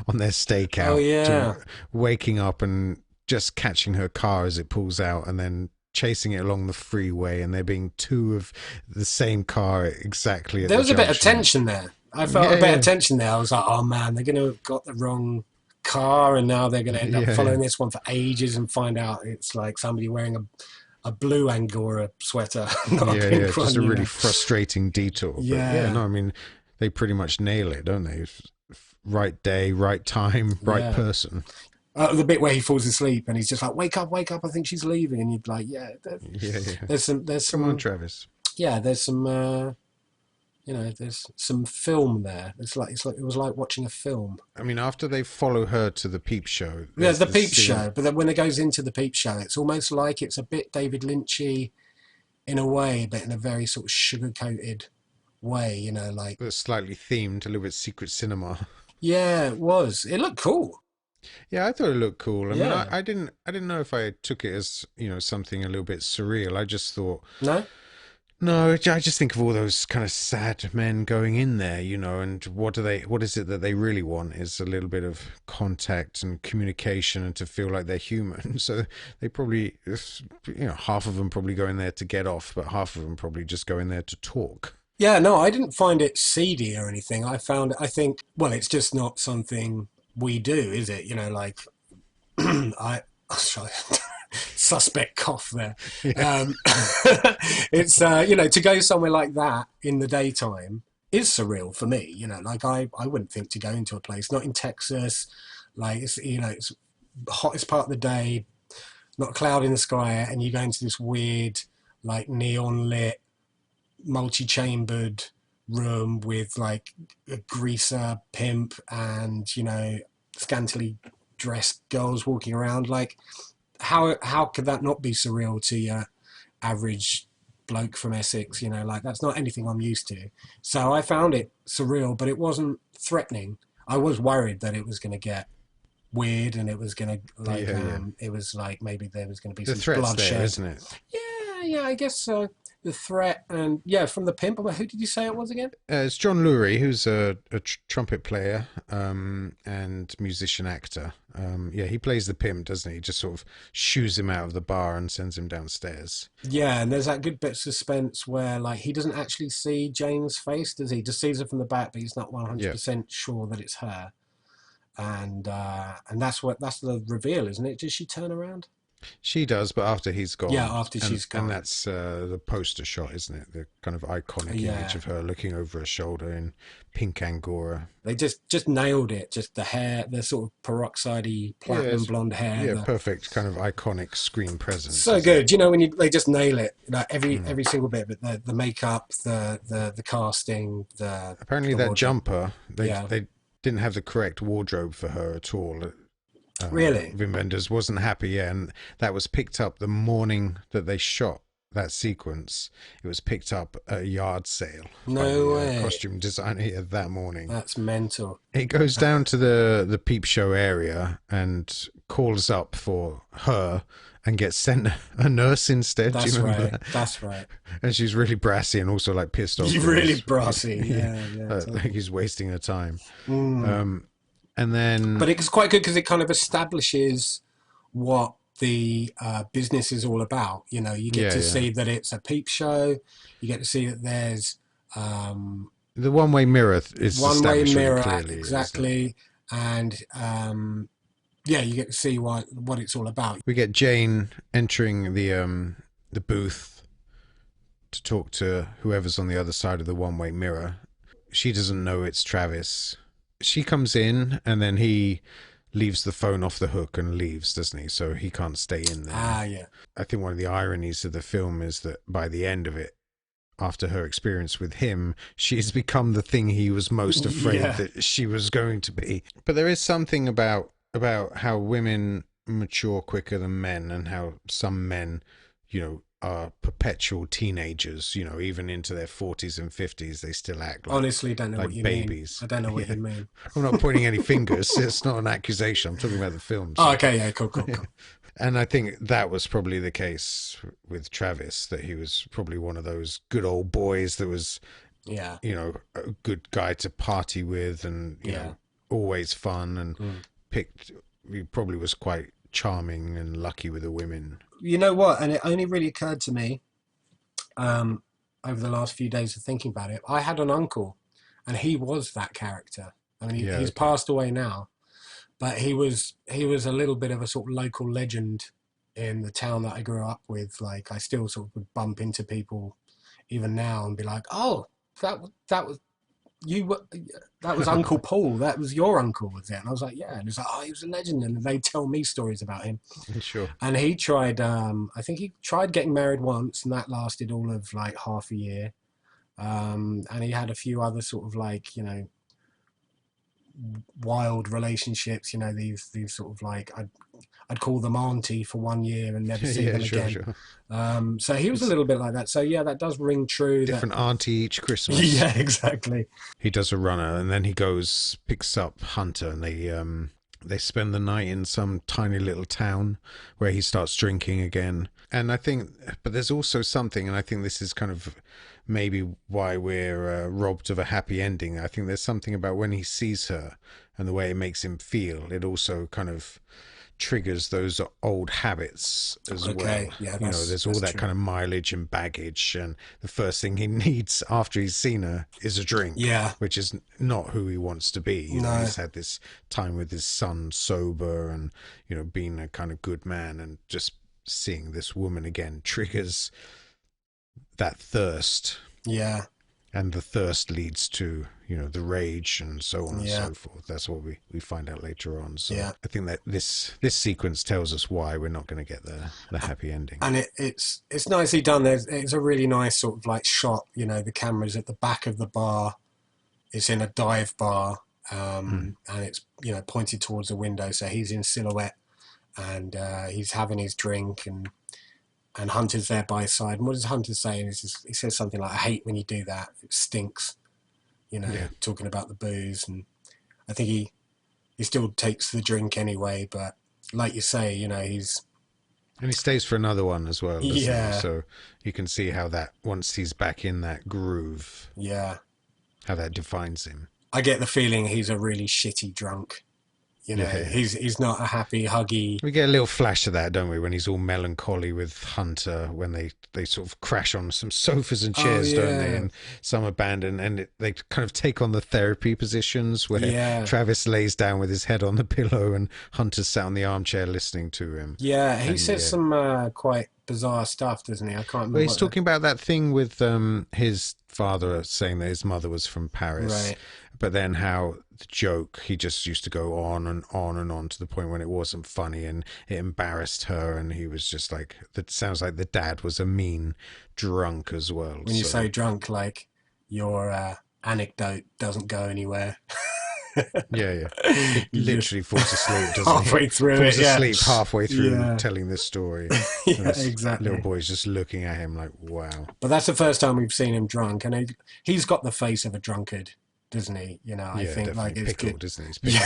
on their stakeout, to waking up and just catching her car as it pulls out and then chasing it along the freeway, and there being 2 of the same car exactly at the junction. There was a bit of tension there. I felt a bit of tension there. I was like, oh man, they're going to have got the wrong car, and now they're going to end up following this one for ages and find out it's like somebody wearing a blue Angora sweater. Not a pink one, just a really frustrating detour. Yeah. But no, I mean, they pretty much nail it, don't they? Right day, right time, right person. The bit where he falls asleep and he's just like, wake up, I think she's leaving. And you'd be like, yeah, Yeah, yeah. there's Come on, some, Travis. yeah, there's some, there's some film there. It's like, it was like watching a film. I mean, after they follow her to the peep show, There's there's the the peep scene- show, but then when it goes into the peep show, it's almost like it's a bit David Lynchy in a way, but in a very sort of sugar-coated way, like... that's slightly themed, a little bit secret cinema. Yeah, it was. It looked cool. Yeah, I thought it looked cool. I mean, Yeah. I didn't know if I took it as, something a little bit surreal. I just thought, No? no, I just think of all those kind of sad men going in there, and what is it that they really want is a little bit of contact and communication and to feel like they're human. So they probably, half of them probably go in there to get off, but half of them probably just go in there to talk. Yeah, no, I didn't find it seedy or anything. I think, well, it's just not something we do, is it? Like, sorry, suspect cough there. Yeah. It's, to go somewhere like that in the daytime is surreal for me. Like I wouldn't think to go into a place, not in Texas, like, it's hottest part of the day, not a cloud in the sky, and you go into this weird, like, neon lit, multi-chambered room with like a greaser pimp and scantily dressed girls walking around. Like, how could that not be surreal to your average bloke from Essex? Like, that's not anything I'm used to. So I found it surreal, but it wasn't threatening. I was worried that it was going to get weird and it was going to, like, it was like maybe there was going to be The some threat's bloodshed, there, isn't it? yeah, I guess so. The threat, and yeah, from the pimp. Who did you say it was again? It's John Lurie, who's a trumpet player and musician actor. He plays the pimp, doesn't he? He just sort of shoos him out of the bar and sends him downstairs. Yeah, and there's that good bit of suspense where, like, he doesn't actually see Jane's face, does he? He just sees her from the back, but he's not 100% sure that it's her. And that's the reveal, isn't it? Does she turn around? She does, but after he's gone. Yeah, after she's gone. And that's the poster shot, isn't it? The kind of iconic image of her looking over her shoulder in pink Angora. They just nailed it. Just the hair, the sort of peroxide-y platinum blonde hair. Yeah, perfect kind of iconic screen presence. So good. When they just nail it. Like every single bit of it. The makeup, the casting, apparently the that wardrobe. Jumper, they didn't have the correct wardrobe for her at all. Really? Wim Wenders wasn't happy, and that was picked up the morning that they shot that sequence. It was picked up at a yard sale. No way. Costume designer here that morning. That's mental. It goes down to the peep show area and calls up for her and gets sent a nurse instead. That's Do you remember right. that? That's right. And she's really brassy and also like pissed off. She's really brassy. Yeah. Totally. Like he's wasting her time. Mm. And then, but it's quite good because it kind of establishes what the business is all about. You get to see that it's a peep show. You get to see that there's the one-way mirror is one-way mirror, clearly, exactly, and you get to see what it's all about. We get Jane entering the booth to talk to whoever's on the other side of the one-way mirror. She doesn't know it's Travis. She comes in and then he leaves the phone off the hook and leaves, doesn't he? So he can't stay in there. Yeah. I think one of the ironies of the film is that by the end of it, after her experience with him, she's become the thing he was most afraid that she was going to be. But there is something about how women mature quicker than men, and how some men, are perpetual teenagers, even into their 40s and 50s. They still act like, honestly, don't know like what you babies. mean. I don't know what you mean. I'm not pointing any fingers. It's not an accusation. I'm talking about the film. So. Oh, okay, yeah, cool. And I think that was probably the case with Travis, that he was probably one of those good old boys that was, a good guy to party with and, you know, always fun and he probably was quite charming and lucky with the women. You know what? And it only really occurred to me over the last few days of thinking about it. I had an uncle and he was that character. I mean, he's passed away now, but he was a little bit of a sort of local legend in the town that I grew up with. Like, I still sort of would bump into people even now and be like, oh, that was that was Uncle Paul. That was your uncle, was it? And I was like, yeah. And he's like, oh, he was a legend. And they tell me stories about him. Sure. And he tried, I think he tried getting married once, and that lasted all of like half a year. And he had a few other sort of like, you know, wild relationships, you know, these sort of like, I'd call them auntie for 1 year and never see them again. Sure. So he was a little bit like that. So yeah, that does ring true. Different auntie each Christmas. Yeah, exactly. He does a runner, and then he picks up Hunter, and they spend the night in some tiny little town where he starts drinking again. And I think, but there's also something, and I think this is kind of maybe why we're robbed of a happy ending. I think there's something about when he sees her and the way it makes him feel. It also kind of triggers those old habits as well. Yeah, you know, there's all that kind of mileage and baggage, and the first thing he needs after he's seen her is a drink. Yeah, which is not who he wants to be. You know, he's had this time with his son sober, and you know, being a kind of good man, and just seeing this woman again triggers that thirst. Yeah. And the thirst leads to, you know, the rage and so on and so forth. That's what we find out later on. So I think that this sequence tells us why we're not going to get the happy ending. And it's nicely done. It's a really nice sort of like shot. You know, the camera's at the back of the bar. It's in a dive bar, and it's, you know, pointed towards a window. So he's in silhouette, and he's having his drink, and Hunter's there by his side. And what does Hunter say? He says something like, I hate when you do that. It stinks. You know, talking about the booze. And I think he still takes the drink anyway. But like you say, you know, and he stays for another one as well. Yeah. So you can see how that, once he's back in that groove. Yeah. How that defines him. I get the feeling he's a really shitty drunk. You know, he's not a happy, huggy... We get a little flash of that, don't we, when he's all melancholy with Hunter, when they sort of crash on some sofas and chairs, don't they? And some abandoned, and they kind of take on the therapy positions where Travis lays down with his head on the pillow and Hunter's sat on the armchair listening to him. Yeah, he says some quite bizarre stuff, doesn't he? I can't remember. Well, he's talking about that thing with his father saying that his mother was from Paris. Right. But then how the joke, he just used to go on and on and on to the point when it wasn't funny and it embarrassed her, and he was just like, that sounds like the dad was a mean drunk as well. When you say drunk, like your anecdote doesn't go anywhere. He literally falls asleep, doesn't halfway he? Through falls it, asleep halfway through telling this story. Exactly. Little boy's just looking at him like, wow. But that's the first time we've seen him drunk, and he's got the face of a drunkard, doesn't he? You know, I think like it's pickled, good. Isn't he? He's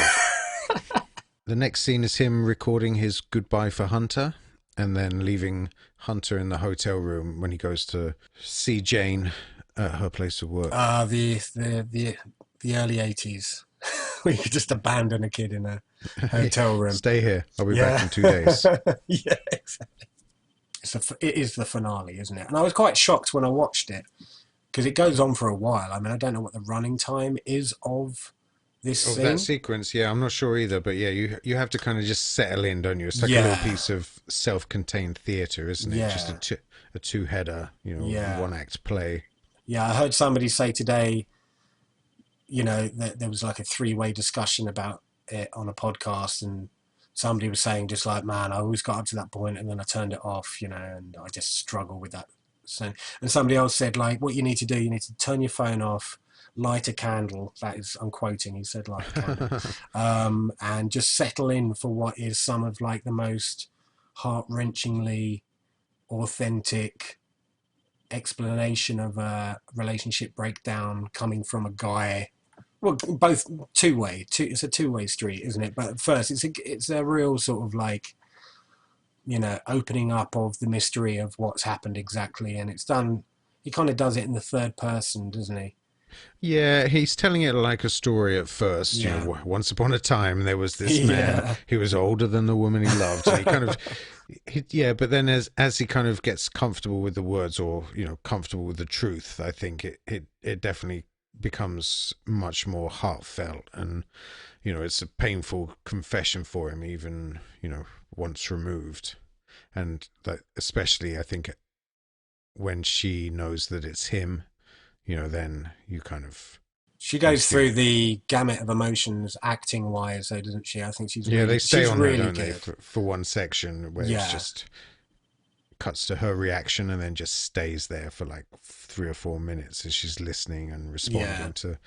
pickled. The next scene is him recording his goodbye for Hunter, and then leaving Hunter in the hotel room when he goes to see Jane at her place of work. The early 80s. We could just abandon a kid in a hotel room. Stay here. I'll be back in 2 days. Yeah, exactly. It is the finale, isn't it? And I was quite shocked when I watched it, because it goes on for a while. I mean, I don't know what the running time is of this scene. That sequence, I'm not sure either. But you have to kind of just settle in, don't you? It's like a little piece of self-contained theatre, isn't it? Just a two-header, one-act play. Yeah, I heard somebody say today, you know, that there was like a three-way discussion about it on a podcast, and somebody was saying just like, man, I always got up to that point and then I turned it off, you know, and I just struggle with that. So, and somebody else said, like, what you need to do, you need to turn your phone off, light a candle. That is, I'm quoting, he said, light a candle, and just settle in for what is some of like the most heart-wrenchingly authentic explanation of a relationship breakdown coming from a guy. Well, both two-way. It's a two-way street, isn't it? But first, it's a real sort of like, you know, opening up of the mystery of what's happened exactly, and it's done. He kind of does it in the third person, doesn't he? Yeah, he's telling it like a story at first. You know, once upon a time, there was this man. He was older than the woman he loved. And he kind of, but then as he kind of gets comfortable with the words, or comfortable with the truth, I think it definitely becomes much more heartfelt, and it's a painful confession for him, even once removed, and that especially I think when she knows that it's him, then you kind of She goes through the gamut of emotions acting wise, though, doesn't she? I think they stay she's on her, really don't they, good. for one section where it's just cuts to her reaction and then just stays there for like 3 or 4 minutes as she's listening and responding to,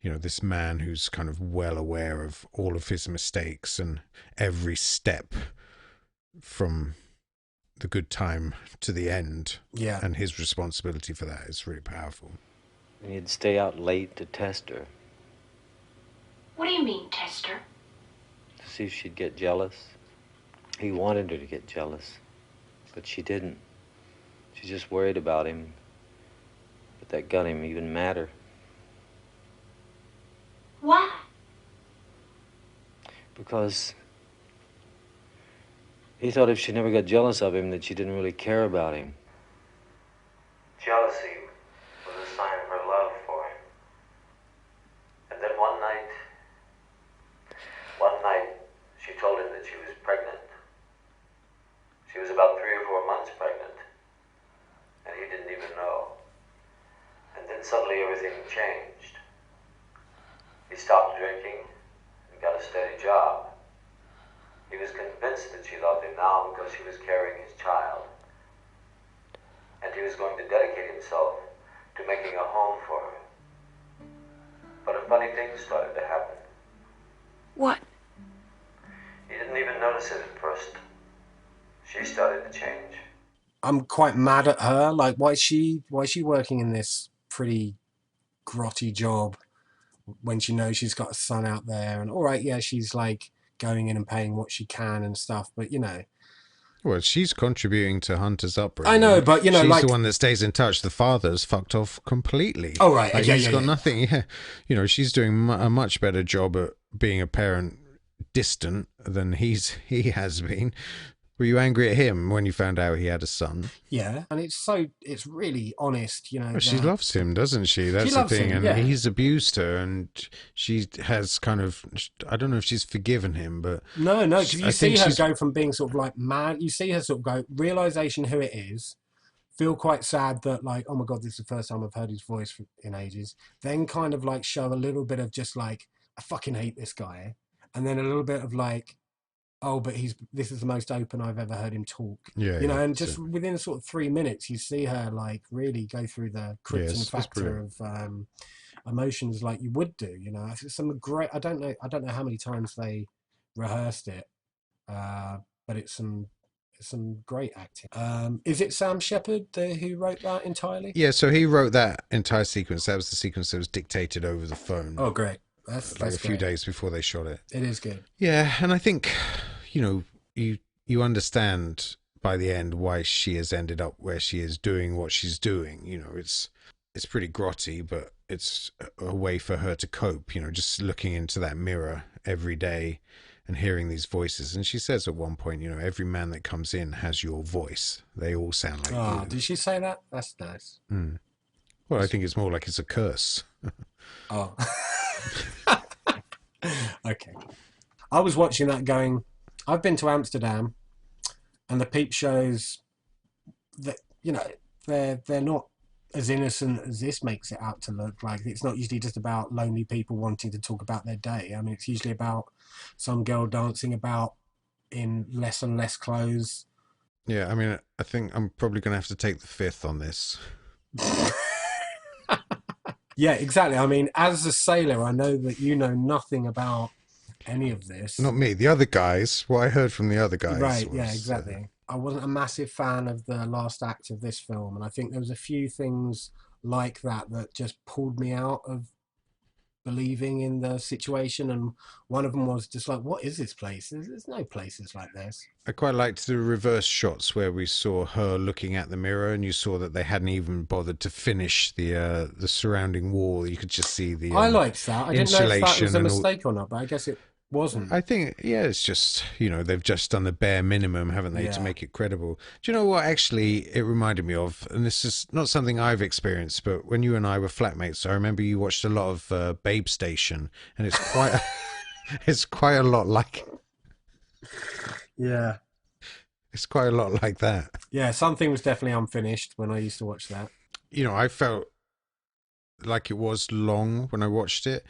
you know, this man who's kind of well aware of all of his mistakes and every step from the good time to the end. Yeah. And his responsibility for that is really powerful. And he'd stay out late to test her. What do you mean, test her? To see if she'd get jealous. He wanted her to get jealous, but she didn't. She just worried about him. But that got him even madder. Why? Because he thought if she never got jealous of him, that she didn't really care about him. Jealousy was a sign of her love for him. And then one night, she told him that she was pregnant. She was about 3 or 4 months pregnant. And he didn't even know. And then suddenly everything changed. He stopped drinking and got a steady job. He was convinced that she loved him now because she was carrying his child. And he was going to dedicate himself to making a home for her. But a funny thing started to happen. What? He didn't even notice it at first. She started to change. I'm quite mad at her. Like, why is she working in this pretty grotty job when she knows she's got a son out there? And all right, yeah, she's like going in and paying what she can and stuff, but you know. Well, she's contributing to Hunter's upbringing. I know, but you know, she's like the one that stays in touch. The father's fucked off completely. Oh right, like, yeah, he's yeah, got yeah. nothing. Yeah, you know, she's doing a much better job at being a parent distant than he has been. Were you angry at him when you found out he had a son? Yeah, and it's really honest, you know. Well, she loves him, doesn't she? That's the thing. Him, and he's abused her, and she has kind of, I don't know if she's forgiven him, but no, because you see her go from being sort of like mad. You see her sort of go realization who it is, feel quite sad that like, oh my god, this is the first time I've heard his voice in ages. Then kind of like show a little bit of just like, I fucking hate this guy, and then a little bit of like, oh, but this is the most open I've ever heard him talk. Yeah, you know, and just within sort of 3 minutes, you see her like really go through the Krypton factor of emotions like you would do. You know, it's some great. I don't know how many times they rehearsed it, but it's some great acting. Is it Sam Shepard who wrote that entirely? Yeah, so he wrote that entire sequence. That was the sequence that was dictated over the phone. Oh, great. That's a few days before they shot it. It is good. Yeah, and I think, you know, you understand by the end why she has ended up where she is doing what she's doing. You know, it's pretty grotty, but it's a way for her to cope, you know, just looking into that mirror every day and hearing these voices. And she says at one point, you know, every man that comes in has your voice. They all sound like you. Did she say that? That's nice. Mm. Well, I think it's more like it's a curse. Oh. Okay. I was watching that going, I've been to Amsterdam and the peep shows that, you know, they're not as innocent as this makes it out to look. Like, it's not usually just about lonely people wanting to talk about their day. I mean, it's usually about some girl dancing about in less and less clothes. Yeah, I mean, I think I'm probably going to have to take the fifth on this. Yeah, exactly. I mean, as a sailor, I know that you know nothing about any of this. Not me. The other guys. What I heard from the other guys. Right, yeah, exactly. I wasn't a massive fan of the last act of this film, and I think there was a few things like that just pulled me out of believing in the situation, and one of them was just like, what is this place? There's no places like this. I quite liked the reverse shots where we saw her looking at the mirror, and you saw that they hadn't even bothered to finish the surrounding wall. You could just see the I liked that. I didn't know if that was a mistake or not, but I guess it wasn't. I think, yeah, it's just, you know, they've just done the bare minimum, haven't they, to make it credible. Do you know what actually it reminded me of? And this is not something I've experienced, but when you and I were flatmates, I remember you watched a lot of Babe Station, and it's quite it's quite a lot like... Yeah. It's quite a lot like that. Yeah, something was definitely unfinished when I used to watch that. You know, I felt like it was long when I watched it.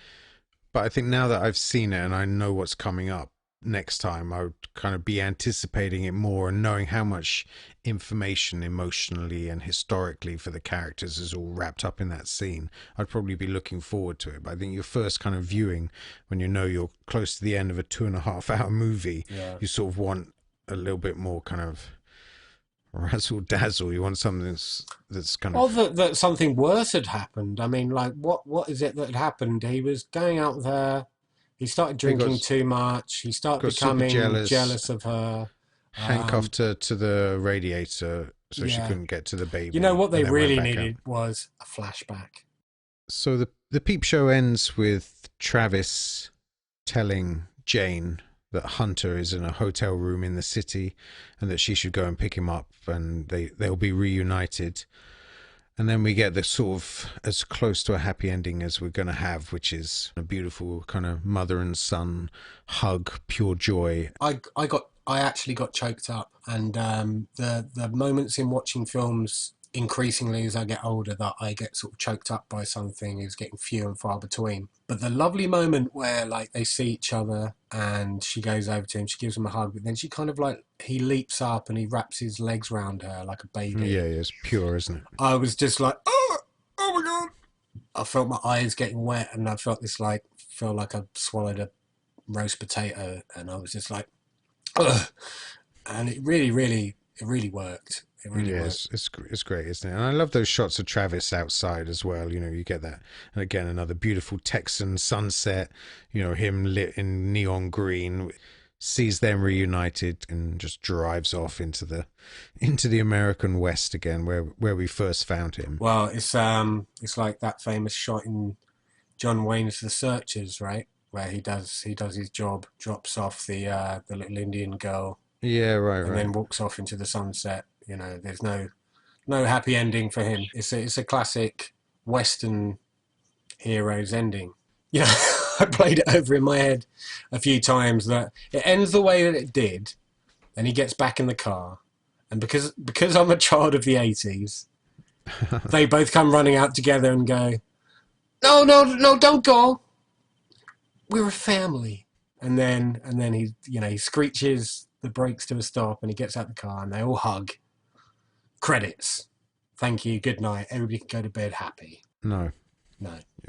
But I think now that I've seen it and I know what's coming up next time, I would kind of be anticipating it more and knowing how much information emotionally and historically for the characters is all wrapped up in that scene. I'd probably be looking forward to it. But I think your first kind of viewing, when you know you're close to the end of a 2.5 hour movie, you sort of want a little bit more kind of razzle dazzle. You want something that's kind of... Or that something worse had happened. I mean, like, what is it that had happened? He was going out there, he started drinking too much, he started becoming jealous of her. Handcuffed her to the radiator so she couldn't get to the baby. You know what they really needed was a flashback. So the peep show ends with Travis telling Jane that Hunter is in a hotel room in the city and that she should go and pick him up, and they'll be reunited. And then we get the sort of as close to a happy ending as we're going to have, which is a beautiful kind of mother and son hug, pure joy. I actually got choked up, and the moments in watching films increasingly as I get older that I get sort of choked up by something is getting few and far between. But the lovely moment where like they see each other and she goes over to him, she gives him a hug, but then she kind of like, he leaps up and he wraps his legs around her like a baby. Yeah, it's pure, isn't it? I was just like, oh my God. I felt my eyes getting wet, and I felt like I swallowed a roast potato, and I was just like, ugh. And it really worked. It really worked. It's great, isn't it? And I love those shots of Travis outside as well. You know, you get that. And again, another beautiful Texan sunset, you know, him lit in neon green, sees them reunited and just drives off into the American West again, where we first found him. Well, it's like that famous shot in John Wayne's The Searchers, right? Where he does his job, drops off the little Indian girl. Yeah, right. And then walks off into the sunset. You know, there's no happy ending for him. It's a classic Western hero's ending. You know, I played it over in my head a few times that it ends the way that it did, and he gets back in the car, and because I'm a child of the 80s, they both come running out together and go, no, don't go. We're a family. And then he screeches the brakes to a stop, and he gets out the car, and they all hug. Credits. Thank you. Good night. Everybody can go to bed happy. No.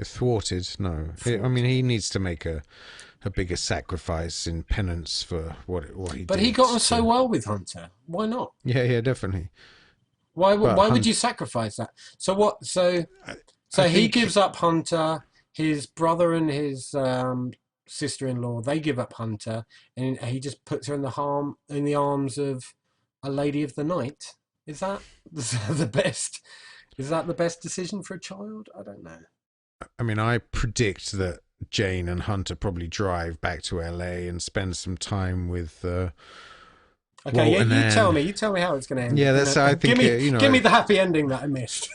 Thwarted. No. I mean, he needs to make a bigger sacrifice in penance for what he did. But he got on so well with Hunter. Why not? Yeah, definitely. Why would you sacrifice that? So what? So he gives up Hunter. His brother and his sister-in-law, they give up Hunter, and he just puts her in the arms of a lady of the night. Is that the best? Is that the best decision for a child? I don't know. I mean, I predict that Jane and Hunter probably drive back to LA and spend some time with. Okay, you tell me how it's going to end. Yeah, that's how I think. Give me the happy ending that I missed.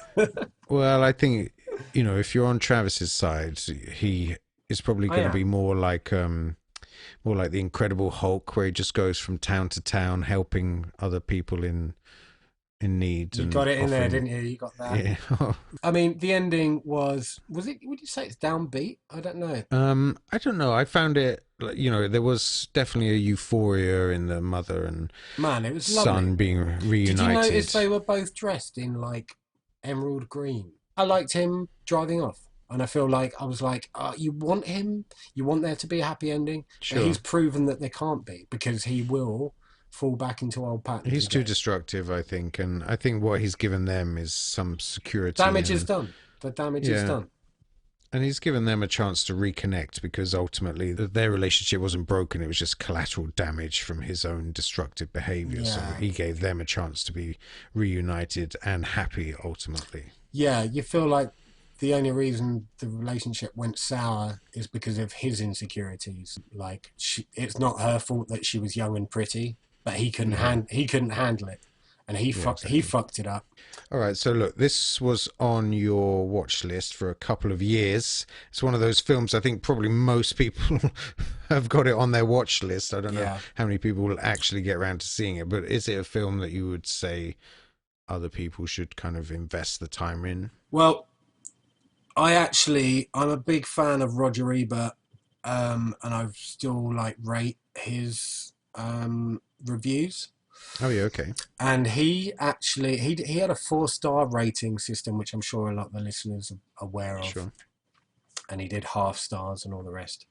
Well, I think if you're on Travis's side, he is probably going to be more like the Incredible Hulk, where he just goes from town to town helping other people in need. You got it in there, didn't you? You got that. Yeah. I mean, the ending was it? Would you say it's downbeat? I don't know. I don't know. I found it. There was definitely a euphoria in the mother and it was son lovely. Being reunited. Did you notice they were both dressed in like emerald green? I liked him driving off, and I feel like I was like, you want there to be a happy ending. Sure. But he's proven that there can't be, because he will fall back into old patterns. He's too destructive, I think, and I think what he's given them is some security. Damage is done. The damage is done. And he's given them a chance to reconnect, because ultimately their relationship wasn't broken. It was just collateral damage from his own destructive behavior. So he gave them a chance to be reunited and happy ultimately. Yeah, you feel like the only reason the relationship went sour is because of his insecurities. Like, it's not her fault that she was young and pretty, but he couldn't handle it, and he fucked it up. All right, so look, this was on your watch list for a couple of years. It's one of those films I think probably most people have got it on their watch list. I don't know how many people will actually get around to seeing it, but is it a film that you would say other people should kind of invest the time in? Well, I'm a big fan of Roger Ebert, and I still like rate his reviews. Oh yeah, okay. And he actually he had a 4-star rating system, which I'm sure a lot of the listeners are aware of. Sure. And he did half stars and all the rest.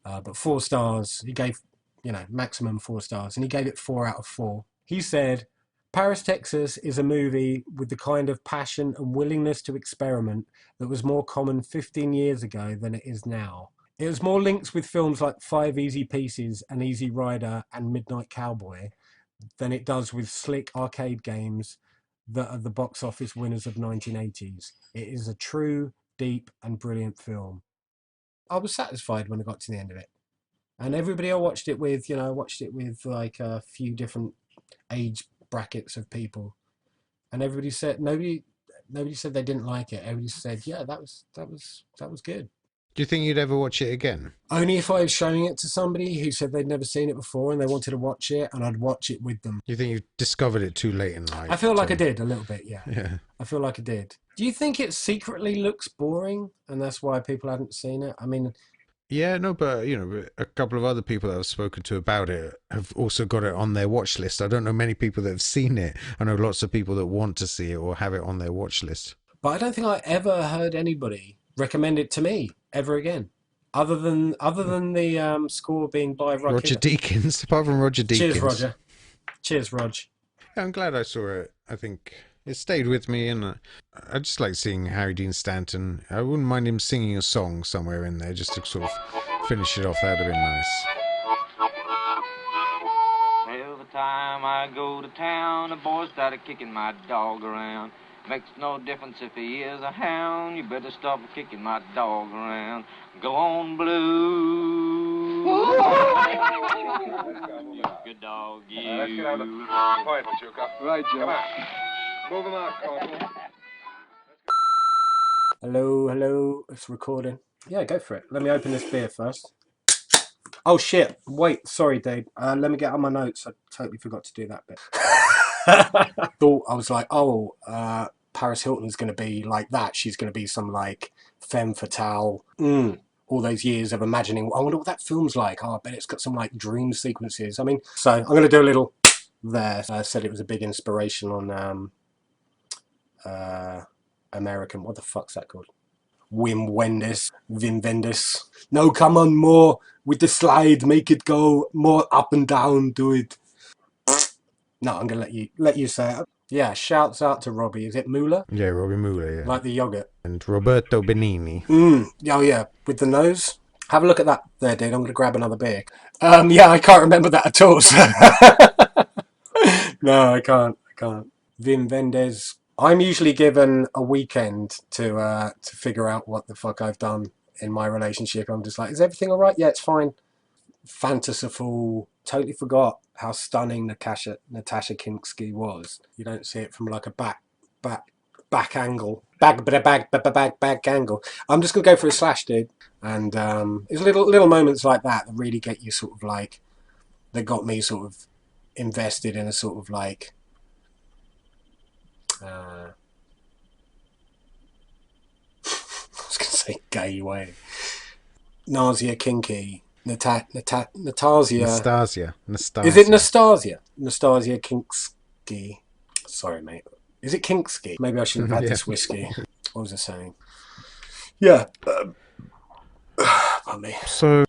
But 4 stars, he gave, maximum 4 stars, and he gave it 4 out of 4. He said, Paris, Texas is a movie with the kind of passion and willingness to experiment that was more common 15 years ago than it is now. It has more links with films like Five Easy Pieces and Easy Rider and Midnight Cowboy than it does with slick arcade games that are the box office winners of 1980s. It is a true, deep and brilliant film. I was satisfied when I got to the end of it. And everybody I watched it with, like a few different age brackets of people. And everybody said nobody said they didn't like it. Everybody said, yeah, that was good. Do you think you'd ever watch it again? Only if I was showing it to somebody who said they'd never seen it before and they wanted to watch it, and I'd watch it with them. Do you think you discovered it too late in life? I feel like I did a little bit, yeah. Yeah. I feel like I did. Do you think it secretly looks boring and that's why people hadn't seen it? I mean... Yeah, no, but, a couple of other people that I've spoken to about it have also got it on their watch list. I don't know many people that have seen it. I know lots of people that want to see it or have it on their watch list. But I don't think I ever heard anybody recommend it to me ever again. Other than the score being by Roger Deakins, apart from Roger Deakins. Cheers, Roger. Cheers, Rog. I'm glad I saw it. I think it stayed with me, and I just like seeing Harry Dean Stanton. I wouldn't mind him singing a song somewhere in there just to sort of finish it off. That would have been nice. Every time I go to town, the boys started kicking my dog around. Makes no difference if he is a hound. You better stop kicking my dog around. Go on, Blue. You good dog, you. Let's get out of the point with you, Cup. Right, Joe. Come on. Move him out, Corporal. Hello. It's recording. Yeah, go for it. Let me open this beer first. Oh, shit. Wait. Sorry, Dave. Let me get on my notes. I totally forgot to do that bit. Thought I was like, Paris Hilton's going to be like that. She's going to be some like femme fatale. All those years of imagining, I wonder what that film's like. I bet it's got some like dream sequences. I mean, so I'm going to do a little there. I said it was a big inspiration on American. What the fuck's that called? Wim Wenders. No, come on, more with the slide. Make it go more up and down. Do it. No, I'm gonna let you say it. Yeah, shouts out to Robbie. Is it Mueller? Yeah, Robbie Mueller, yeah. Like the yogurt. And Roberto Benigni. Oh yeah, with the nose. Have a look at that there, dude. I'm gonna grab another beer. Yeah, I can't remember that at all. So. No, I can't. Wim Wenders. I'm usually given a weekend to figure out what the fuck I've done in my relationship. I'm just like, is everything all right? Yeah, it's fine. Fantasiful. Totally forgot how stunning Natasha Kinski was. You don't see it from like a back angle. Back angle. I'm just gonna go for a slash, dude. And it's little moments like that really get you sort of like, that got me sort of invested in a sort of like I was gonna say gay way. Nausea kinky. Nastasia. Is it Nastasia? Nastasia Kinski. Sorry, mate. Is it Kinski? Maybe I shouldn't have had this whiskey. What was I saying? Yeah. Pardon me. So,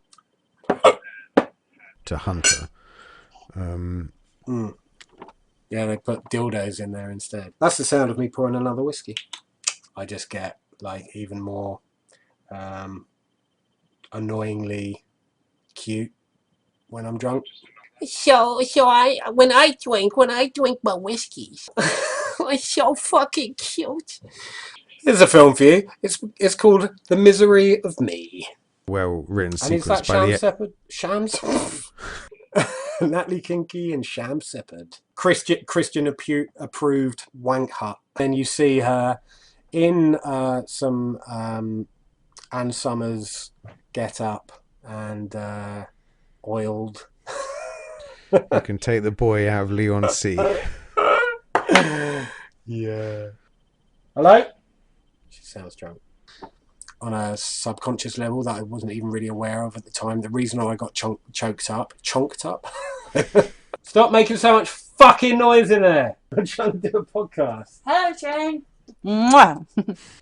to Hunter. Yeah, they put dildos in there instead. That's the sound of me pouring another whiskey. I just get like even more annoyingly cute when I'm drunk. So when I drink my whiskeys, I'm so fucking cute. Here's a film for you. It's called The Misery of Me. Well written And is sequence that Shams? Natalie Kinky and Sham Seppard. Christian approved wank hut. Then you see her in some Ann Summers get up and oiled. You can take the boy out of Leon C. Yeah. Hello? She sounds drunk. on a subconscious level that I wasn't even really aware of at the time. The reason I got chonked up. Stop making so much fucking noise in there. I'm trying to do a podcast. Hello, Jane. Mwah.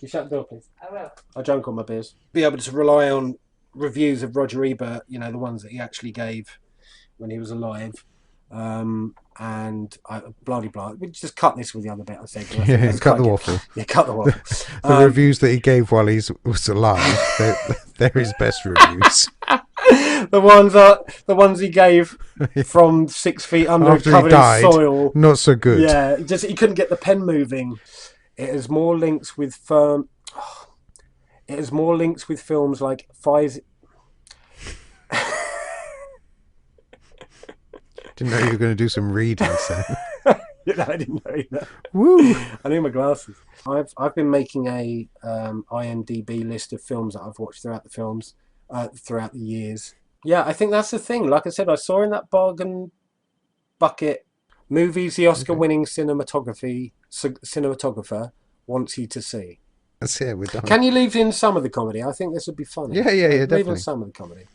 You shut the door, please. I will. I drank all my beers. Be able to rely on reviews of Roger Ebert, you know, the ones that he actually gave when he was alive. And blah blah. We just cut this with the other bit. I said, Yeah, cut the waffle. Yeah, cut the waffle. The reviews that he gave while he was alive, they're his best reviews. the ones he gave from 6 feet under, After covered he died, in soil. Not so good. Yeah, he couldn't get the pen moving. It has more links with firm. It has more links with films like Pfizer. Didn't know you were going to do some reading, Sam. Yeah, I didn't know either. Woo! I need my glasses. I've been making a IMDb list of films that I've watched throughout the years. Yeah, I think that's the thing. Like I said, I saw in that bargain bucket movies the Oscar-winning cinematographer wants you to see. That's it. We're done. Can you leave in some of the comedy? I think this would be funny. Yeah, Leave definitely. in some of the comedy.